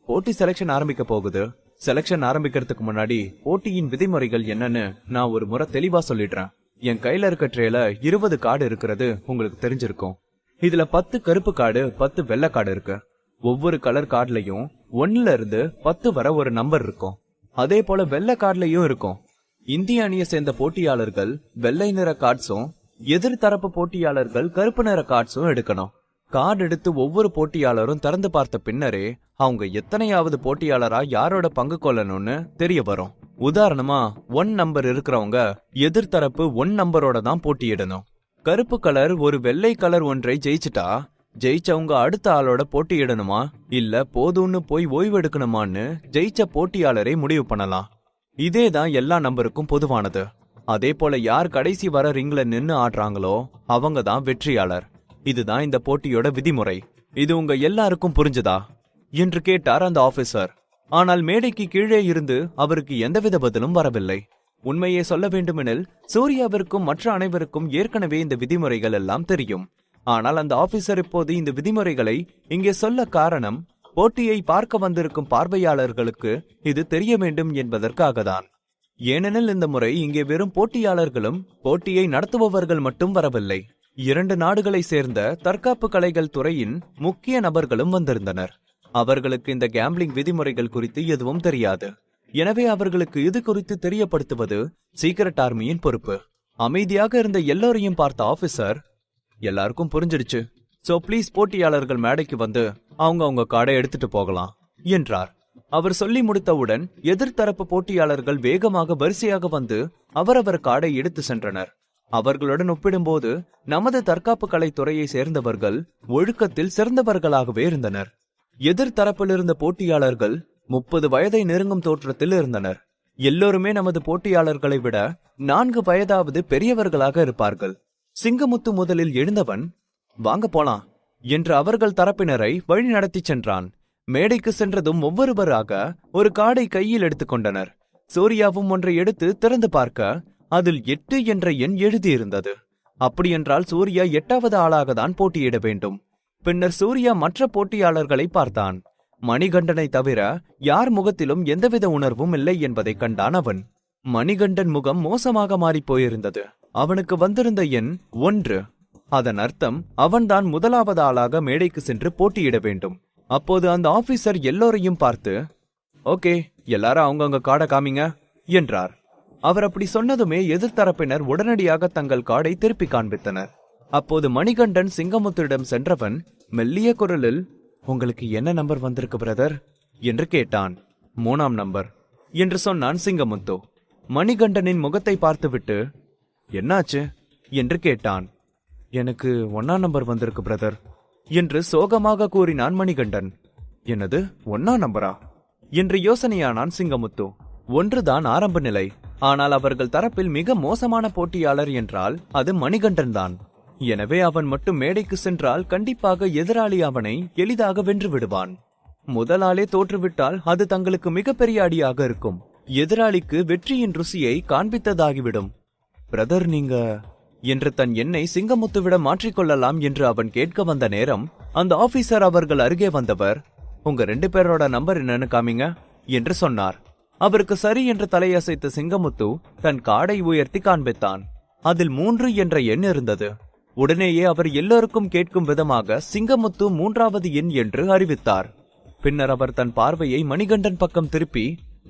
போட்டி செலக்ஷன் ஆரம்பிக்க போகுது. செலக்ஷன் ஆரம்பிக்கிறதுக்கு முன்னாடி போட்டியின் விதிமுறைகள் என்னன்னு நான் ஒரு முறை தெளிவா சொல்லிடுறேன். என் கையில இருக்க ட்ரேல 20 கார்டு இருக்கிறது உங்களுக்கு தெரிஞ்சிருக்கும். இதுல 10 கருப்பு கார்டு 10 வெள்ளை கார்டு இருக்கு. ஒவ்வொரு கலர் கார்டுலயும் 1ல இருந்து 10 வரை ஒரு நம்பர் இருக்கும். அதே போல வெள்ளை கார்டுலயும் இருக்கும். இந்திய அணியை சேர்ந்த போட்டியாளர்கள் வெள்ளை நிற கார்ட்ஸும் எதிர்த்தரப்பு போட்டியாளர்கள் கருப்பு நிற கார்ட்ஸும் எடுக்கணும். கார்டு எடுத்து ஒவ்வொரு போட்டியாளரும் திறந்து பார்த்த பின்னரே அவங்க எத்தனையாவது போட்டியாளரா யாரோட பங்கு கொள்ளணும்னு தெரிய வரும். உதாரணமா 1 நம்பர் இருக்கிறவங்க எதிர்த்தரப்பு 1 நம்பரோட தான் போட்டியிடணும். கருப்பு கலர் ஒரு வெள்ளை கலர் ஒன்றை ஜெயிச்சுட்டா ஜெயிச்சவங்க அடுத்த ஆளோட போட்டியிடணுமா இல்ல போதும்னு போய் ஓய்வு எடுக்கணுமான்னு ஜெயிச்ச போட்டியாளரை முடிவு பண்ணலாம். இதேதான் எல்லா நம்பருக்கும் பொதுவானது. அதே போல யார் கடைசி வர ரிங்ல நின்னு ஆடுறாங்களோ அவங்க தான் வெற்றியாளர். இதுதான் இந்த போட்டியோட விதிமுறை. இது உங்க எல்லாருக்கும் புரிஞ்சுதா என்று கேட்டார் அந்த ஆபீசர். ஆனால் மேடைக்கு கீழே இருந்து அவருக்கு எந்தவித பதிலும் வரவில்லை. உண்மையை சொல்ல வேண்டுமெனில் சூர்யாவிற்கும் மற்ற அனைவருக்கும் ஏற்கனவே இந்த விதிமுறைகள் எல்லாம் தெரியும். ஆனால் அந்த ஆபீசர் இப்போது இந்த விதிமுறைகளை இங்கே சொல்ல காரணம், போட்டியை பார்க்க வந்திருக்கும் பார்வையாளர்களுக்கு இது தெரிய வேண்டும் என்பதற்காக தான். ஏனெனில் இந்த முறை இங்கே வெறும் போட்டியாளர்களும் போட்டியை நடத்துபவர்கள் மட்டும் வரவில்லை. 2 நாடுகளை சேர்ந்த தற்காப்பு கலைகள் துறையின் முக்கிய நபர்களும் வந்திருந்தனர். அவர்களுக்கு இந்த கேம்பிளிங் விதிமுறைகள் குறித்து எதுவும் தெரியாது. எனவே அவர்களுக்கு இது குறித்து தெரியப்படுத்துவது சீக்ரெட் ஆர்மியின் பொறுப்பு. அமைதியாக இருந்த எல்லோரையும் பார்த்த ஆபீசர், எல்லாருக்கும் புரிஞ்சிடுச்சு, சோ ப்ளீஸ் போட்டியாளர்கள் மேடைக்கு வந்து அவங்க கார்டை எடுத்துட்டு போகலாம் என்றார். அவர் சொல்லி முடித்தவுடன் எதிர்த்தரப்பு போட்டியாளர்கள் வேகமாக வரிசையாக வந்து அவரவர் கார்டை எடுத்து சென்றனர். அவர்களுடன் ஒப்பிடும்போது நமது தற்காப்பு கலை துறையை சேர்ந்தவர்கள் ஒழுக்கத்தில் சிறந்தவர்களாகவே இருந்தனர். எதிர்த்தரப்பில் இருந்த போட்டியாளர்கள் 30 வயதை நெருங்கும் தோற்றத்தில் இருந்தனர். எல்லோருமே நமது போட்டியாளர்களை விட 4 வயதாவது பெரியவர்களாக இருப்பார்கள். சிங்கமுத்து முதலில் எழுந்தவன், வாங்க போலாம் என்று அவர்கள் தரப்பினரை வழி நடத்தி சென்றான். மேடைக்கு சென்றதும் ஒவ்வொருவராக ஒரு கார்டை கையில் எடுத்துக்கொண்டனர். சூர்யாவும் ஒன்றை எடுத்து திறந்து பார்க்க அதில் 8 என்ற எண் எழுதியிருந்தது. அப்படியென்றால் சூர்யா 8வது ஆளாக தான் போட்டியிட வேண்டும். பின்னர் சூர்யா மற்ற போட்டியாளர்களை பார்த்தான். மணிகண்டனை தவிர யார் முகத்திலும் எந்தவித உணர்வும் இல்லை என்பதை கண்டான் அவன். மணிகண்டன் முகம் மோசமாக மாறி போயிருந்தது. அவனுக்கு வந்திருந்த எண் 1. அதன் அர்த்தம் அவன்தான் முதலாவது ஆளாக மேடைக்கு சென்று போட்டியிட வேண்டும். அப்போது அந்த ஆபீசர் எல்லோரையும் பார்த்து, ஓகே, எல்லாரும் அவங்கவங்க கார்டை காமிங்க என்றார். அவர் அப்படி சொன்னதுமே எதிர்த்தரப்பினர் உடனடியாக தங்கள் கார்டை திருப்பி காண்பித்தனர். அப்போது மணிகண்டன் சிங்கமுத்திடம் சென்றவன் மெல்லிய குரலில், உங்களுக்கு என்ன நம்பர் வந்திருக்கு பிரதர் என்று கேட்டான். 3ஆம் நம்பர் என்று சொன்னான் சிங்கமுத்து. மணிகண்டனின் முகத்தை பார்த்துவிட்டு, என்னாச்சு என்று கேட்டான். எனக்கு 1ஆம் நம்பர் வந்திருக்கு பிரதர் என்று சோகமாக கூறினான் மணிகண்டன். என்னது 1ஆம் நம்பரா என்று யோசனையானான் சிங்கமுத்து. 1 தான் ஆரம்ப நிலை. ஆனால் அவர்கள் தரப்பில் மிக மோசமான போட்டியாளர் என்றால் அது மணிகண்டன் தான். எனவே அவன் மட்டும் மேடைக்கு சென்றால் கண்டிப்பாக எதிராளி அவனை எளிதாக வென்று விடுவான். முதலாளே தோற்றுவிட்டால் அது தங்களுக்கு மிகப்பெரிய அடியாக இருக்கும். எதிராளிக்கு வெற்றியின் ருசியை காண்பித்ததாகிவிடும். பிரதர், நீங்க என்று தன் எண்ணை சிங்கமுத்துவிடம் மாற்றிக்கொள்ளலாம் என்று அவன் கேட்க வந்த நேரம் அந்த ஆபீசர் அவர்கள் அருகே வந்தவர், உங்க 2 பேரோட நம்பர் என்னன்னு காமிங்க என்று சொன்னார். அவருக்கு சரி என்று தலையசைத்த சிங்கமுத்து தன் கார்டை உயர்த்தி காண்பித்தான். அதில் 3 என்ற எண் இருந்தது. உடனேயே அவர் எல்லோருக்கும் கேட்கும் விதமாக சிங்கமுத்து 3வது எண் என்று அறிவித்தார். பின்னர் அவர் தன் பார்வையை மணிகண்டன் பக்கம் திருப்பி,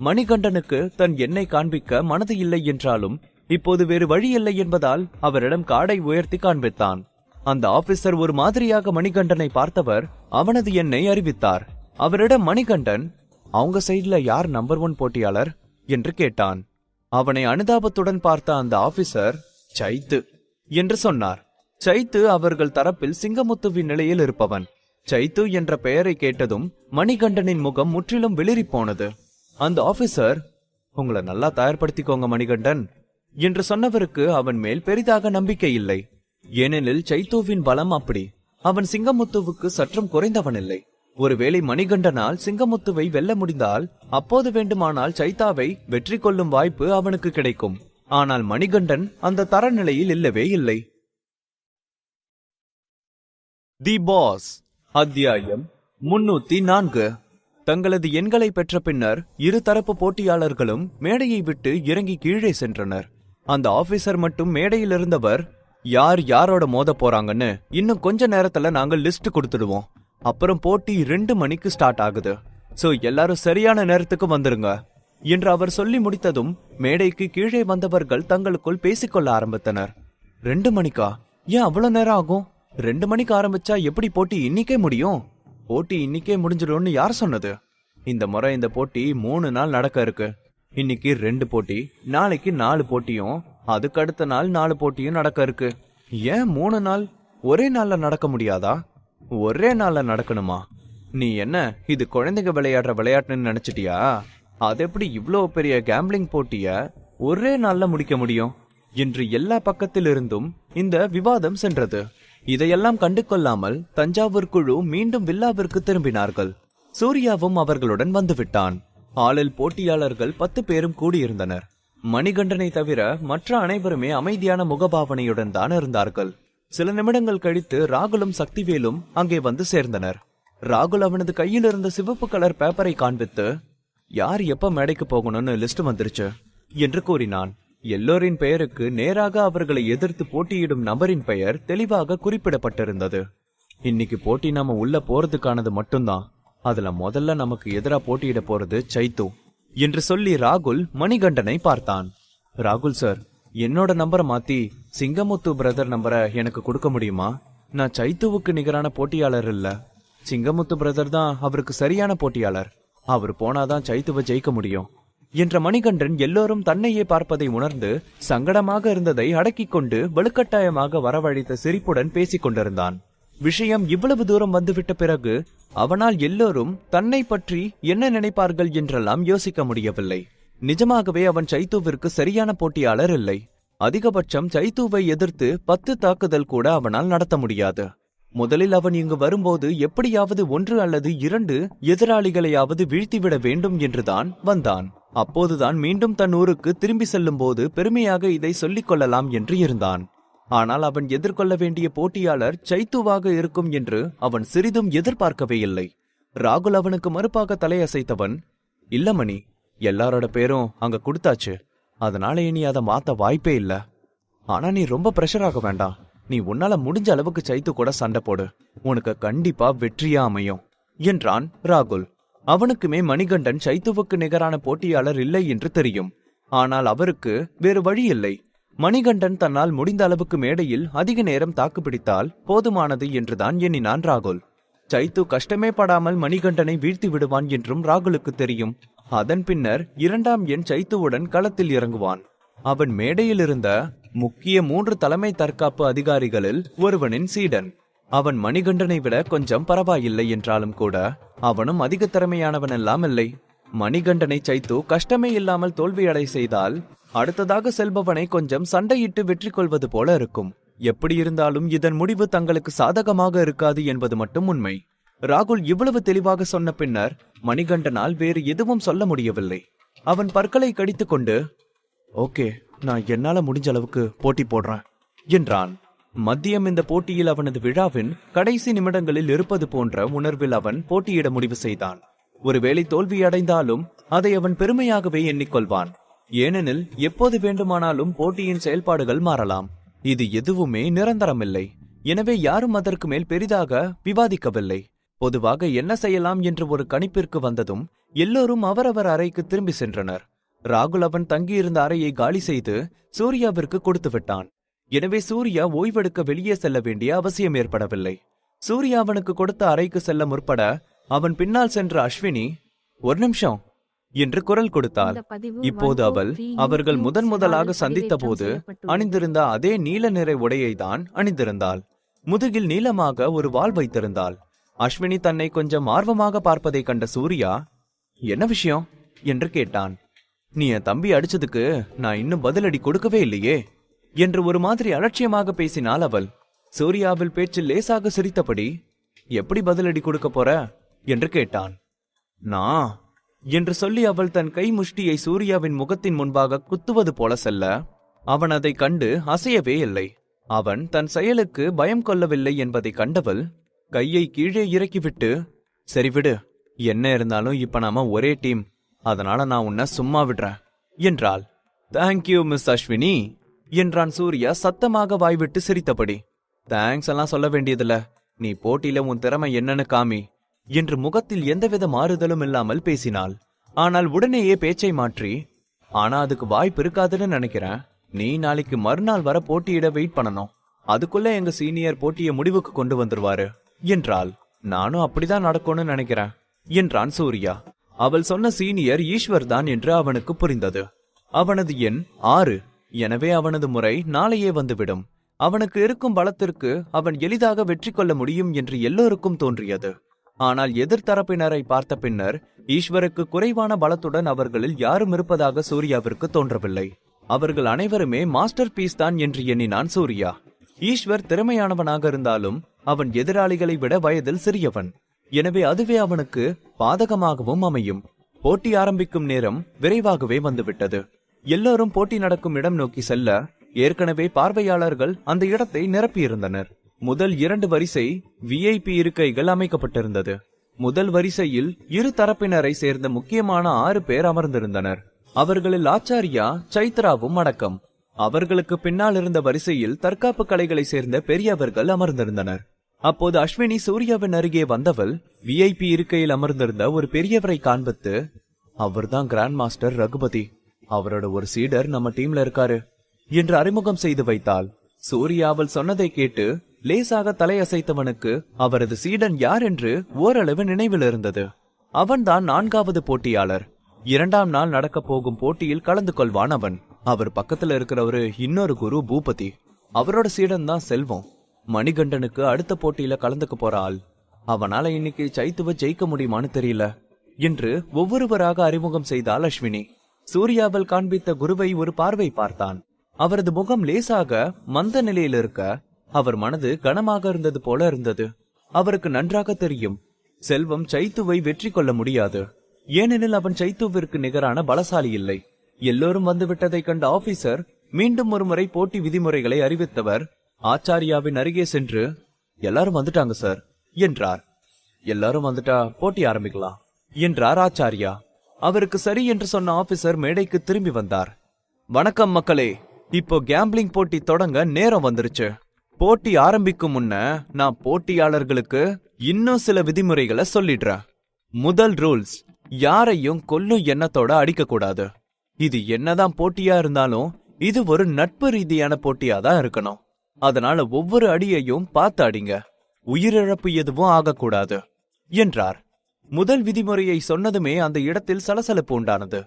மணிகண்டனுக்கு தன் எண்ணை காண்பிக்க மனது இல்லை என்றாலும் இப்போது வேறு வழி இல்லை என்பதால் அவரிடம் கார்டை உயர்த்தி காண்பித்தான். அந்த ஆபீசர் ஒரு மாதிரியாக மணிகண்டனை பார்த்தவர் அவனது எண்ணை அறிவித்தார். அவரிடம் மணிகண்டன் அவங்க சைடுல யார் நம்பர் 1 போட்டியாளர் என்று கேட்டான். அவனை அனுதாபத்துடன் பார்த்த அந்த ஆபீசர் சைத்து என்று சொன்னார். சைத்து அவர்கள் தரப்பில் சிங்கமுத்துவின் நிலையில் இருப்பவன். சைத்து என்ற பெயரை கேட்டதும் மணிகண்டனின் முகம் முற்றிலும் வெளிரி போனது. அந்த ஆபீசர், உங்களை நல்லா தயார்படுத்திக்கோங்க மணிகண்டன் என்று சொன்னவருக்கு அவன் மேல் பெரிதாக நம்பிக்கை இல்லை. ஏனெனில் சைத்துவின் பலம் அப்படி. அவன் சிங்கமுத்துவுக்கு சற்றும் குறைந்தவன் இல்லை. ஒருவேளை மணிகண்டனால் சிங்கமுத்துவை வெல்ல முடிந்தால் அப்போது வேண்டுமானால் சைத்தாவை வெற்றி கொள்ளும் வாய்ப்பு அவனுக்கு கிடைக்கும். ஆனால் மணிகண்டன் அந்த தரநிலையில் இல்லவே இல்லை. தி பாஸ் அத்தியாயம் 304. தங்களது எண்களை பெற்ற பின்னர் இரு தரப்பு போட்டியாளர்களும் மேடையை விட்டு இறங்கி கீழே சென்றனர். அந்த ஆபீசர் மட்டும் மேடையில் இருந்தவர், யார் யாரோட மோத போறாங்கன்னு இன்னும் கொஞ்ச நேரத்துல நாங்க லிஸ்ட் கொடுத்துடுவோம். அப்புறம் போட்டி 2 மணிக்கு ஸ்டார்ட் ஆகுது. சோ எல்லாரும் சரியான நேரத்துக்கு வந்துருங்க என்று அவர் சொல்லி முடித்ததும் மேடைக்கு கீழே வந்தவர்கள் தங்களுக்குள் பேசிக்கொள்ள ஆரம்பித்தனர். 2 மணிக்கா? ஏன் அவ்வளவு நேரம் ஆகும்? 2 மணிக்கு ஆரம்பிச்சா எப்படி போட்டி இன்னிக்கே முடியும்? போட்டி இன்னிக்கே முடிஞ்சிடும்னு யார் சொன்னது? இந்த முறை இந்த போட்டி 3 நாள் நடக்க இருக்கு. இன்னைக்கு 2 போட்டி, நாளைக்கு 4 போட்டியும், அதுக்கு அடுத்த நாள் 4 போட்டியும் நடக்க இருக்கு. ஏன் 3 நாள்? ஒரே நாள்ல நடக்க முடியாதா? ஒரே நாள்ல நடக்கணுமா? நீ என்ன இது குழந்தைங்க விளையாடுற விளையாட்டுன்னு நினைச்சிட்டியா? அது எப்படி இவ்வளவு பெரிய கேம்பிளிங் போட்டிய ஒரே நாள்ல முடிக்க முடியும் என்று எல்லா பக்கத்திலிருந்தும் இந்த விவாதம் சென்றது. இதையெல்லாம் கண்டு கொள்ளாமல் தஞ்சாவூர் குழு மீண்டும் வில்லாவிற்கு திரும்பினார்கள். சூர்யாவும் அவர்களுடன் வந்துவிட்டான். ஆளில் போட்டியாளர்கள் 10 பேரும் கூடியிருந்தனர். மணிகண்டனை தவிர மற்ற அனைவருமே அமைதியான முகபாவனையுடன் தான் இருந்தார்கள். சில நிமிடங்கள் கழித்து ராகுலும் சக்திவேலும் அங்கே வந்து சேர்ந்தனர். ராகுல் அவனது கையில் இருந்த சிவப்பு கலர் பேப்பரை காண்பித்து, யார் எப்ப மேடைக்கு போகணும்னு லிஸ்ட் வந்துருச்சு என்று கூறினான். எல்லோரின் பெயருக்கு நேராக அவர்களை எதிர்த்து போட்டியிடும் நபரின் பெயர் தெளிவாக குறிப்பிடப்பட்டிருந்தது. இன்னைக்கு போட்டி நாம உள்ள போறதுக்கானது மட்டும்தான். அதுல முதல்ல நமக்கு எதிரா போட்டியிட போறது சைத்து என்று சொல்லி ராகுல் மணிகண்டனை பார்த்தான். ராகுல் சார், என்னோட நம்பரை மாத்தி சிங்கமுத்து பிரதர் நம்பரை எனக்கு கொடுக்க முடியுமா? நான் சைத்துவுக்கு நிகரான போட்டியாளர் இல்ல. சிங்கமுத்து பிரதர் தான் அவருக்கு சரியான போட்டியாளர். அவர் போனாதான் சைத்துவை ஜெயிக்க முடியும் என்ற மணிகண்டன் எல்லோரும் தன்னையே பார்ப்பதை உணர்ந்து சங்கடமாக இருந்ததை அடக்கிக் கொண்டு வலுக்கட்டாயமாக வரவழைத்த சிரிப்புடன் பேசிக் கொண்டிருந்தான். விஷயம் இவ்வளவு தூரம் வந்துவிட்ட பிறகு அவனால் எல்லோரும் தன்னை பற்றி என்ன நினைப்பார்கள் என்றெல்லாம் யோசிக்க முடியவில்லை. நிஜமாகவே அவன் சைத்துவிற்கு சரியான போட்டியாளர் இல்லை. அதிகபட்சம் சைத்துவை எதிர்த்து 10 தாக்குதல் கூட அவனால் நடத்த முடியாது. முதலில் அவன் இங்கு வரும்போது எப்படியாவது 1 அல்லது 2 எதிராளிகளையாவது வீழ்த்திவிட வேண்டும் என்றுதான் வந்தான். அப்போதுதான் மீண்டும் தன் ஊருக்கு திரும்பி செல்லும் போது பெருமையாக இதை சொல்லிக் கொள்ளலாம் என்று இருந்தான். ஆனால் அவன் எதிர்கொள்ள வேண்டிய போட்டியாளர் சைத்துவாக இருக்கும் என்று அவன் சிறிதும் எதிர்பார்க்கவே இல்லை. ராகுல் அவனுக்கு மறுப்பாக தலையசைத்தவன், இல்ல மணி, எல்லாரோட பேரும் அங்க கொடுத்தாச்சு. அதனால இனி அதை மாத்த வாய்ப்பே இல்ல. ஆனா நீ ரொம்ப பிரஷர் ஆக வேண்டாம். நீ உன்னால முடிஞ்ச அளவுக்கு சைத்து கூட சண்டை போடு. உனக்கு கண்டிப்பா வெற்றியா அமையும் என்றான் ராகுல். அவனுக்குமே மணிகண்டன் சைத்துவுக்கு நிகரான போட்டியாளர் இல்லை என்று தெரியும். ஆனால் அவருக்கு வேறு வழி இல்லை. மணிகண்டன் தன்னால் முடிந்த அளவுக்கு மேடையில் அதிக நேரம் தாக்குப்பிடித்தால் போதுமானது என்றுதான் எண்ணினான் ராகுல். சைத்து கஷ்டமே படாமல் மணிகண்டனை வீழ்த்தி விடுவான் என்றும் ராகுலுக்கு தெரியும். அதன் பின்னர் 2ஆம் எண் சைத்துவுடன் களத்தில் இறங்குவான். அவன் மேடையில் இருந்த முக்கிய 3 தலைமை தற்காப்பு அதிகாரிகளில் ஒருவனின் சீடன். அவன் மணிகண்டனை விட கொஞ்சம் பரவாயில்லை என்றாலும் கூட அவனும் அதிக திறமையானவன் எல்லாம் இல்லை. மணிகண்டனை சைத்து கஷ்டமே இல்லாமல் தோல்வியடை செய்தால் அடுத்ததாக செல்பவனை கொஞ்சம் சண்டையிட்டு வெற்றி கொள்வது போல இருக்கும். எப்படி இருந்தாலும் இதன் முடிவு தங்களுக்கு சாதகமாக இருக்காது என்பது மட்டும் உண்மை. ராகுல் இவ்வளவு தெளிவாக சொன்ன பின்னர் மணிகண்டனால் வேறு எதுவும் சொல்ல முடியவில்லை. அவன் பற்களை கடித்துக் கொண்டு, ஓகே, நான் என்னால முடிஞ்ச அளவுக்கு போட்டி போடுறேன் என்றான். மதியம் இந்த போட்டியில் அவனது விழாவின் கடைசி நிமிடங்களில் இருப்பது போன்ற உணர்வில் அவன் போட்டியிட முடிவு செய்தான். ஒருவேளை தோல்வியடைந்தாலும் அதை அவன் பெருமையாகவே எண்ணிக்கொள்வான். ஏனெனில் எப்போது வேண்டுமானாலும் போட்டியின் செயல்பாடுகள் மாறலாம். இது எதுவுமே நிரந்தரமில்லை. எனவே யாரும் அதற்கு மேல் பெரிதாக விவாதிக்கவில்லை. பொதுவாக என்ன செய்யலாம் என்று ஒரு கணிப்பிற்கு வந்ததும் எல்லோரும் அவரவர் அறைக்கு திரும்பி சென்றனர். ராகுல் அவன் தங்கியிருந்த அறையை காலி செய்து சூர்யாவிற்கு கொடுத்து விட்டான். எனவே சூர்யா ஓய்வெடுக்க வெளியே செல்ல வேண்டிய அவசியம் ஏற்படவில்லை. சூர்யா அவனுக்கு கொடுத்த அறைக்கு செல்ல முற்பட அவன் பின்னால் சென்ற அஸ்வினி, ஒரு நிமிஷம் என்று குரல் கொடுத்தாள். இப்போது அவர்கள் முதலாக சந்தித்த போது அணிந்திருந்த அதே நீல நிற உடையை தான் அணிந்திருந்தாள். முதுகில் நீளமாக ஒரு வாள் வைத்திருந்தாள். அஸ்வினி தன்னை கொஞ்சம் ஆர்வமாக பார்ப்பதை கண்ட சூர்யா, என்ன விஷயம் என்று கேட்டான். நீ என் தம்பி அடிச்சதுக்கு நான் இன்னும் பதிலடி கொடுக்கவே இல்லையே என்று ஒரு மாதிரி அலட்சியமாக பேசினாள் அவள். சூர்யாவில் பேச்சில் லேசாக சிரித்தபடி, எப்படி பதிலடி கொடுக்க போற என்று கேட்டான். நான் என்று சொல்லி அவள் தன் கை முஷ்டியை சூர்யாவின் முகத்தின் முன்பாக குத்துவது போல செல்ல, அவன் அதை கண்டு அசையவே இல்லை. அவன் தன் செயலுக்கு பயம் கொள்ளவில்லை என்பதை கண்டவள் கையை கீழே இறக்கிவிட்டு, சரி விடு, என்ன இருந்தாலும் இப்ப நாம ஒரே டீம், அதனால நான் உன்னை சும்மா விடுறேன் என்றாள். தேங்க்யூ மிஸ் அஸ்வினி என்றான் சூர்யா சத்தமாக வாய்விட்டு சிரித்தபடி. தேங்க்ஸ் எல்லாம் சொல்ல வேண்டியதில்ல, நீ போட்டியில உன் திறமை என்னன்னு காமி என்று முகத்தில் எந்தவித மாறுதலும் இல்லாமல் பேசினாள். ஆனால் உடனேயே பேச்சை மாற்றி, ஆனா அதுக்கு வாய்ப்பு இருக்காதுன்னு நினைக்கிறேன். நீ நாளைக்கு மறுநாள் வர போட்டியிட வெயிட் பண்ணணும். அதுக்குள்ள எங்க சீனியர் போட்டியை முடிவுக்கு கொண்டு வந்துருவாரு என்றாள். நானும் அப்படிதான் நடக்கும்னு நினைக்கிறேன் என்றான் சூர்யா. அவள் சொன்ன சீனியர் ஈஸ்வர் தான் என்று அவனுக்கு புரிந்தது. அவனது எண் 6, எனவே அவனது முறை நாளையே வந்துவிடும். அவனுக்கு இருக்கும் பலத்திற்கு அவன் எளிதாக வெற்றி கொள்ள முடியும் என்று எல்லோருக்கும் தோன்றியது. ஆனால் எதிர்த்தரப்பினரை பார்த்த பின்னர் ஈஸ்வருக்கு குறைவான பலத்துடன் அவர்களில் யாரும் இருப்பதாக சூர்யாவிற்கு தோன்றவில்லை. அவர்கள் அனைவருமே மாஸ்டர் பீஸ் தான் என்று எண்ணினான் சூர்யா. ஈஸ்வர் திறமையானவனாக இருந்தாலும் அவன் எதிராளிகளை விட வயதில் சிறியவன். எனவே அதுவே அவனுக்கு பாதகமாகவும் அமையும். போட்டி ஆரம்பிக்கும் நேரம் விரைவாகவே வந்துவிட்டது. எல்லோரும் போட்டி நடக்கும் இடம் நோக்கி செல்ல ஏற்கனவே பார்வையாளர்கள் அந்த இடத்தை நிரப்பியிருந்தனர். முதல் 2 வரிசை VIP இருக்கைகள் அமைக்கப்பட்டிருந்தது. முதல் வரிசையில் இரு தரப்பினரை சேர்ந்த முக்கியமான 6 பேர் அமர்ந்திருந்தனர். அவர்களில் ஆச்சாரியா, சைத்ராவும் அடக்கம். அவர்களுக்கு பின்னால் இருந்த வரிசையில் தற்காப்பு கலைகளை சேர்ந்த பெரியவர்கள் அமர்ந்திருந்தனர். அப்போது அஸ்வினி சூர்யாவின் அருகே வந்தவள் VIP இருக்கையில் அமர்ந்திருந்த ஒரு பெரியவரை காண்பித்து, அவர்தான் கிராண்ட் மாஸ்டர் ரகுபதி, அவரோட ஒரு சீடர் நம்ம டீம்ல இருக்காரு என்று அறிமுகம் செய்து வைத்தாள். சூர்யா அவள் சொன்னதை கேட்டு லேசாக தலையசைத்தவனுக்கு அவரது சீடன் யார் என்று ஓரளவு நினைவில் இருந்தது. அவன்தான் 4வது போட்டியாளர். 2ஆம் நாள் நடக்க போகும் போட்டியில் கலந்து கொள்வான் அவன். அவர் பக்கத்துல இருக்கிறவரு இன்னொரு குரு பூபதி, அவரோட சீடன் தான் செல்வம். மணிகண்டனுக்கு அடுத்த போட்டியில கலந்துக்க போற ஆள். அவனால இன்னைக்கு சைத்துவ ஜெயிக்க முடியுமான்னு தெரியல என்று ஒவ்வொருவராக அறிமுகம் செய்தாள் அஸ்வினி. சூர்யாவில் காண்பித்த குருவை ஒரு பார்வை பார்த்தான். அவரது முகம் லேசாக மந்த நிலையில் இருக்க அவர் மனது கனமாக இருந்தது போல இருந்தது. அவருக்கு நன்றாக தெரியும், செல்வம் சைத்துவை வெற்றி கொள்ள முடியாது. ஏனெனில் அவன் சைத்துவிற்கு நிகரான பலசாலி இல்லை. எல்லோரும் வந்துவிட்டதை கண்ட ஆபீசர் மீண்டும் ஒரு முறை போட்டி விதிமுறைகளை அறிவித்தவர் ஆச்சாரியாவின் அருகே சென்று, எல்லாரும் வந்துட்டாங்க சார் என்றார். எல்லாரும் வந்துட்டா போட்டி ஆரம்பிக்கலாம் என்றார் ஆச்சாரியா. அவருக்கு சரி என்று சொன்ன ஆபீசர் மேடைக்கு திரும்பி வந்தார். வணக்கம் மக்களே, இப்போ கேம்பிளிங் போட்டி தொடங்க நேரம் வந்துருச்சு. போட்டி ஆரம்பிக்கும் முன்ன நான் போட்டியாளர்களுக்கு இன்னும் சில விதிமுறைகளை சொல்லிடுறேன். முதல் ரூல்ஸ், யாரையும் கொல்லும் எண்ணத்தோட அடிக்க கூடாது. இது என்னதான் போட்டியா இருந்தாலும் இது ஒரு நட்பு ரீதியான போட்டியா தான் இருக்கணும். அதனால ஒவ்வொரு அடியையும் பார்த்து அடிங்க. உயிரிழப்பு எதுவும் ஆகக்கூடாது என்றார். முதல் விதிமுறையை சொன்னதுமே அந்த இடத்தில் சலசலப்பு உண்டானது.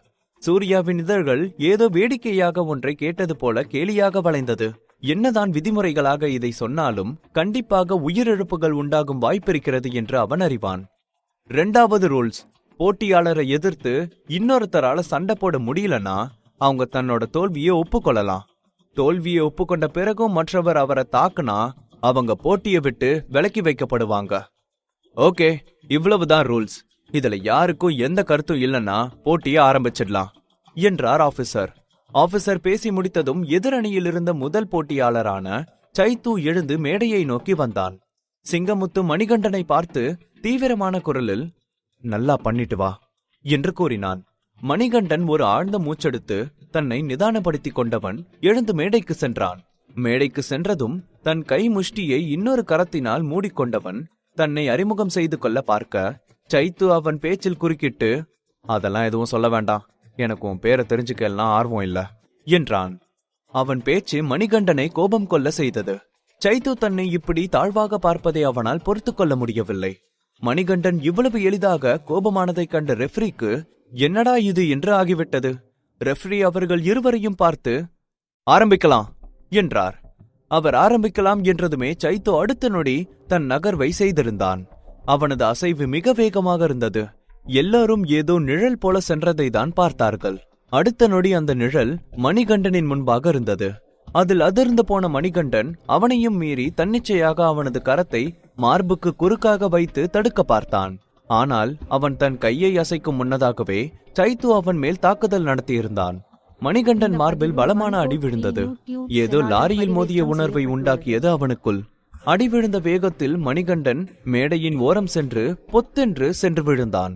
சூர்யாவின் இதழ்கள் ஏதோ வேடிக்கையாக ஒன்றை கேட்டது போல கேலியாக வளைந்தது. என்னதான் விதிமுறைகளாக இதை சொன்னாலும் கண்டிப்பாக உயிரிழப்புகள் உண்டாகும் வாய்ப்பிருக்கிறது என்று அவன் அறிவான். 2வது ரூல்ஸ், போட்டியாளரை எதிர்த்து இன்னொருத்தரால சண்டை போட முடியலன்னா அவங்க தன்னோட தோல்வியை ஒப்புக்கொள்ளலாம். தோல்வியை ஒப்புக்கொண்ட பிறகும் மற்றவர் அவரை தாக்குனா அவங்க போட்டியை விட்டு விலக்கி வைக்கப்படுவாங்க. ஓகே, இவ்வளவுதான் ரூல்ஸ். இதுல யாருக்கும் எந்த கருத்தும் இல்லைன்னா போட்டியை ஆரம்பிச்சிடலாம் என்றார் ஆபீசர். ஆபீசர் பேசி முடித்ததும் எதிரணியில் இருந்த முதல் போட்டியாளரான சைத்து எழுந்து மேடையை நோக்கி வந்தான். சிங்கமுத்து மணிகண்டனை பார்த்து தீவிரமான குரலில், நல்லா பண்ணிட்டு வா என்று கூறினான். மணிகண்டன் ஒரு ஆழ்ந்த மூச்செடுத்து தன்னை நிதானப்படுத்திக் கொண்டவன் எழுந்து மேடைக்கு சென்றான். மேடைக்கு சென்றதும் தன் கை முஷ்டியை இன்னொரு கரத்தினால் மூடிக்கொண்டவன் தன்னை அறிமுகம் செய்து கொள்ள பார்க்க சைத்து அவன் பேச்சில் குறுக்கிட்டு, அதெல்லாம் எதுவும் சொல்ல வேண்டாம், எனக்கு உன் பேரை தெரிஞ்சுக்கலாம் ஆர்வம் இல்ல என்றான். அவன் பேச்சு மணிகண்டனை கோபம் கொள்ள செய்தது. சைத்து தன்னை இப்படி தாழ்வாக பார்ப்பதை அவனால் பொறுத்து கொள்ள முடியவில்லை. மணிகண்டன் இவ்வளவு எளிதாக கோபமானதை கண்ட ரெஃப்ரிக்கு என்னடா இது என்று ஆகிவிட்டது. ரெஃப்ரி அவர்கள் இருவரையும் பார்த்து ஆரம்பிக்கலாம் என்றார். அவர் ஆரம்பிக்கலாம் என்றதுமே சைத்து அடுத்த நொடி தன் நகர்வை செய்திருந்தான். அவனது அசைவு மிக வேகமாக இருந்தது. எல்லாரும் ஏதோ நிழல் போல சென்றதை தான் பார்த்தார்கள். அடுத்த நொடி அந்த நிழல் மணிகண்டனின் முன்பாக இருந்தது. அதில் அதிர்ந்து போன மணிகண்டன் அவனையும் மீறி தன்னிச்சையாக அவனது கரத்தை மார்புக்கு குறுக்காக வைத்து தடுக்க பார்த்தான். ஆனால் அவன் தன் கையை அசைக்கும் முன்னதாகவே சைத்து அவன் மேல் தாக்குதல் நடத்தியிருந்தான். மணிகண்டன் மார்பில் பலமான அடி விழுந்தது. ஏதோ லாரியில் மோதிய உணர்வை உண்டாக்கியது அவனுக்குள். அடி விழுந்த வேகத்தில் மணிகண்டன் மேடையின் ஓரம் சென்று பொத்தென்று சென்று விழுந்தான்.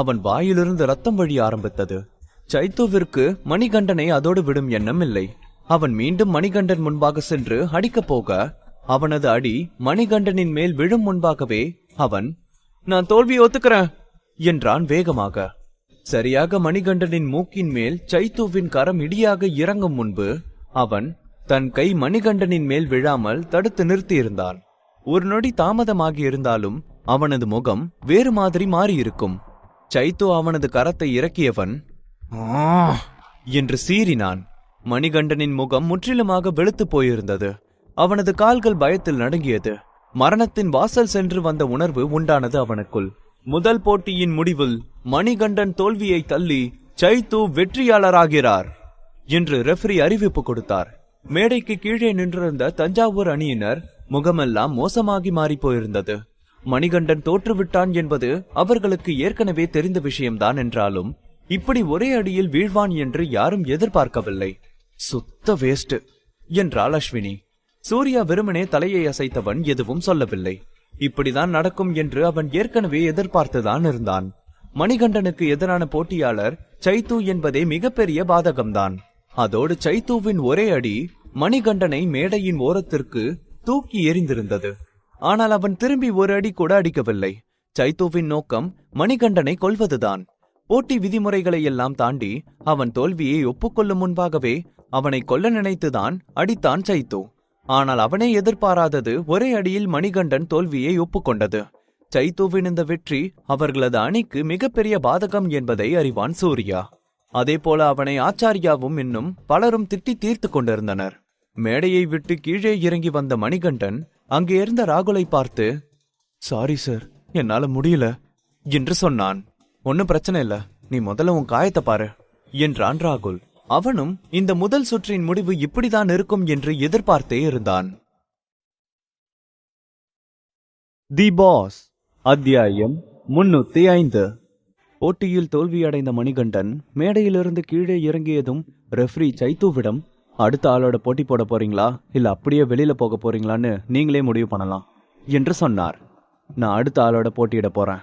அவன் வாயிலிருந்து ரத்தம் வழி ஆரம்பித்தது. சைத்துவிற்கு மணிகண்டனை அதோடு விடும் எண்ணம் இல்லை. அவன் மீண்டும் மணிகண்டன் முன்பாக சென்று அடிக்கப் போக அவனது அடி மணிகண்டனின் மேல் விழும் முன்பாகவே அவன் நான் தோல்வியை ஒத்துக்கிறேன் என்றான் வேகமாக. சரியாக மணிகண்டனின் மூக்கின் மேல் சைத்துவின் கரம் இடியாக இறங்கும் முன்பு அவன் தன் கை மணிகண்டனின் மேல் விழாமல் தடுத்து நிறுத்தியிருந்தான். ஒரு நொடி தாமதமாகி இருந்தாலும் அவனது முகம் வேறு மாதிரி மாறியிருக்கும். சைத்து அவனது கரத்தை இறக்கியவன் என்று சீறினான். மணிகண்டனின் முகம் முற்றிலுமாக வெளுத்து போயிருந்தது. அவனது கால்கள் பயத்தில் நடுங்கியது. மரணத்தின் வாசல் சென்று வந்த உணர்வு உண்டானது அவனுக்குள். முதல் போட்டியின் முடிவில் மணிகண்டன் தோல்வியை தள்ளி சைத்து வெற்றியாளராகிறார் என்று ரெஃப்ரி அறிவிப்பு கொடுத்தார். மேடைக்கு கீழே நின்றிருந்த தஞ்சாவூர் அணியினர் முகமெல்லாம் மோசமாகி மாறி போயிருந்தது. மணிகண்டன் தோற்றுவிட்டான் என்பது அவர்களுக்கு ஏற்கனவே தெரிந்த விஷயம்தான் என்றாலும் இப்படி ஒரே அடியில் வீழ்வான் என்று யாரும் எதிர்பார்க்கவில்லை. சுத்த வேஸ்ட் என்றாள் அஸ்வினி. சூர்யா வெறுமனே தலையை அசைத்தவன் எதுவும் சொல்லவில்லை. இப்படிதான் நடக்கும் என்று அவன் ஏற்கனவே எதிர்பார்த்துதான் இருந்தான். மணிகண்டனுக்கு எதிரான போட்டியாளர் சைத்து என்பதே மிகப்பெரிய பாதகம்தான். அதோடு சைத்துவின் ஒரே அடி மணிகண்டனை மேடையின் ஓரத்திற்கு தூக்கி எறிந்திருந்தது. ஆனால் அவன் திரும்பி ஒரு அடி கூட அடிக்கவில்லை. சைத்துவின் நோக்கம் மணிகண்டனை கொல்வதுதான். போட்டி விதிமுறைகளை எல்லாம் தாண்டி அவன் தோல்வியை ஒப்புக்கொள்ளும் முன்பாகவே அவனை கொல்ல நினைத்துதான் அடித்தான் சைத்து. ஆனால் அவனே எதிர்பாராதது ஒரே அடியில் மணிகண்டன் தோல்வியை ஒப்புக்கொண்டது. சைத்துவின் இந்த வெற்றி அவர்களது அணிக்கு மிகப்பெரிய பாதகம் என்பதை அறிவான் சூர்யா. அதே போல அவனை ஆச்சாரியாவும் இன்னும் பலரும் திட்டி தீர்த்து கொண்டிருந்தனர். மேடையை விட்டு கீழே இறங்கி வந்த மணிகண்டன் அங்கே இருந்த ராகுலை பார்த்து சாரி சார், என்னால முடியல என்று சொன்னான். ஒன்னும் பிரச்சனை இல்ல, நீ முதல்ல உன் காயத்தை பாரு என்றான் ராகுல். அவனும் இந்த முதல் சுற்றின் முடிவு இப்படிதான் இருக்கும் என்று எதிர்பார்த்தே இருந்தான். தி பாஸ் அத்தியாயம் 305. போட்டியில் தோல்வியடைந்த மணிகண்டன் மேடையிலிருந்து கீழே இறங்கியதும் ரெஃப்ரி சைத்துவிடம் அடுத்த ஆளோட போட்டி போட போறீங்களா இல்ல அப்படியே வெளியில போக போறீங்களான்னு நீங்களே முடிவு பண்ணலாம் என்று சொன்னார். நான் அடுத்த ஆளோட போட்டியிட போறேன்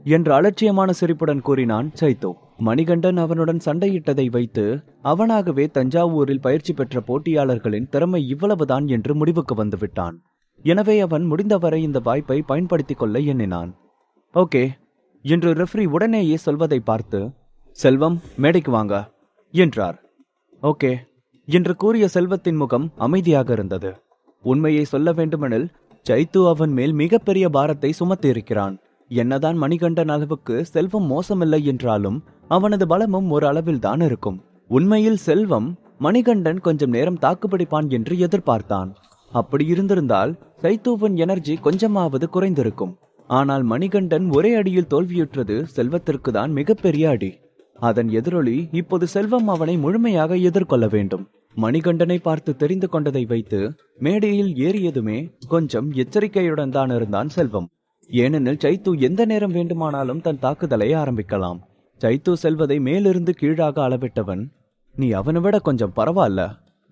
என்று அலட்சியமான சிரிப்புடன் கூறினான் சைத்து. மணிகண்டன் அவனுடன் சண்டையிட்டதை வைத்து அவனாகவே தஞ்சாவூரில் பயிற்சி பெற்ற போட்டியாளர்களின் திறமை இவ்வளவுதான் என்று முடிவுக்கு வந்து விட்டான். எனவே அவன் முடிந்தவரை இந்த வாய்ப்பை பயன்படுத்திக் கொள்ள எண்ணினான். ஓகே என்று ரெஃப்ரி உடனேயே சொல்வதை பார்த்து செல்வம் மேடைக்கு வாங்க என்றார். ஓகே என்று கூறிய செல்வத்தின் முகம் அமைதியாக இருந்தது. உண்மையை சொல்ல வேண்டுமெனில் சைத்து அவன் மேல் மிகப்பெரிய பாரத்தை சுமத்தியிருக்கிறான். என்னதான் மணிகண்டன் அளவுக்கு செல்வம் மோசமில்லை என்றாலும் அவனது பலமும் ஒரு அளவில் தான் இருக்கும். உண்மையில் செல்வம் மணிகண்டன் கொஞ்சம் நேரம் தாக்குப்பிடிப்பான் என்று எதிர்பார்த்தான். அப்படி இருந்திருந்தால் சைத்துவின் எனர்ஜி கொஞ்சமாவது குறைந்திருக்கும். ஆனால் மணிகண்டன் ஒரே அடியில் தோல்வியுற்றது செல்வத்திற்கு தான் மிகப்பெரிய அடி. அதன் எதிரொலி இப்போது செல்வம் அவனை முழுமையாக எதிர்கொள்ள வேண்டும். மணிகண்டனை பார்த்து தெரிந்து கொண்டதை வைத்து மேடையில் ஏறியதுமே கொஞ்சம் எச்சரிக்கையுடன் தான் இருந்தான் செல்வம். ஏனெனில் சைத்து எந்த நேரம் வேண்டுமானாலும் தன் தாக்குதலை ஆரம்பிக்கலாம். சைத்து செல்வதை மேலிருந்து கீழாக அளவிட்டவன் நீ அவனை விட கொஞ்சம் பரவாயில்ல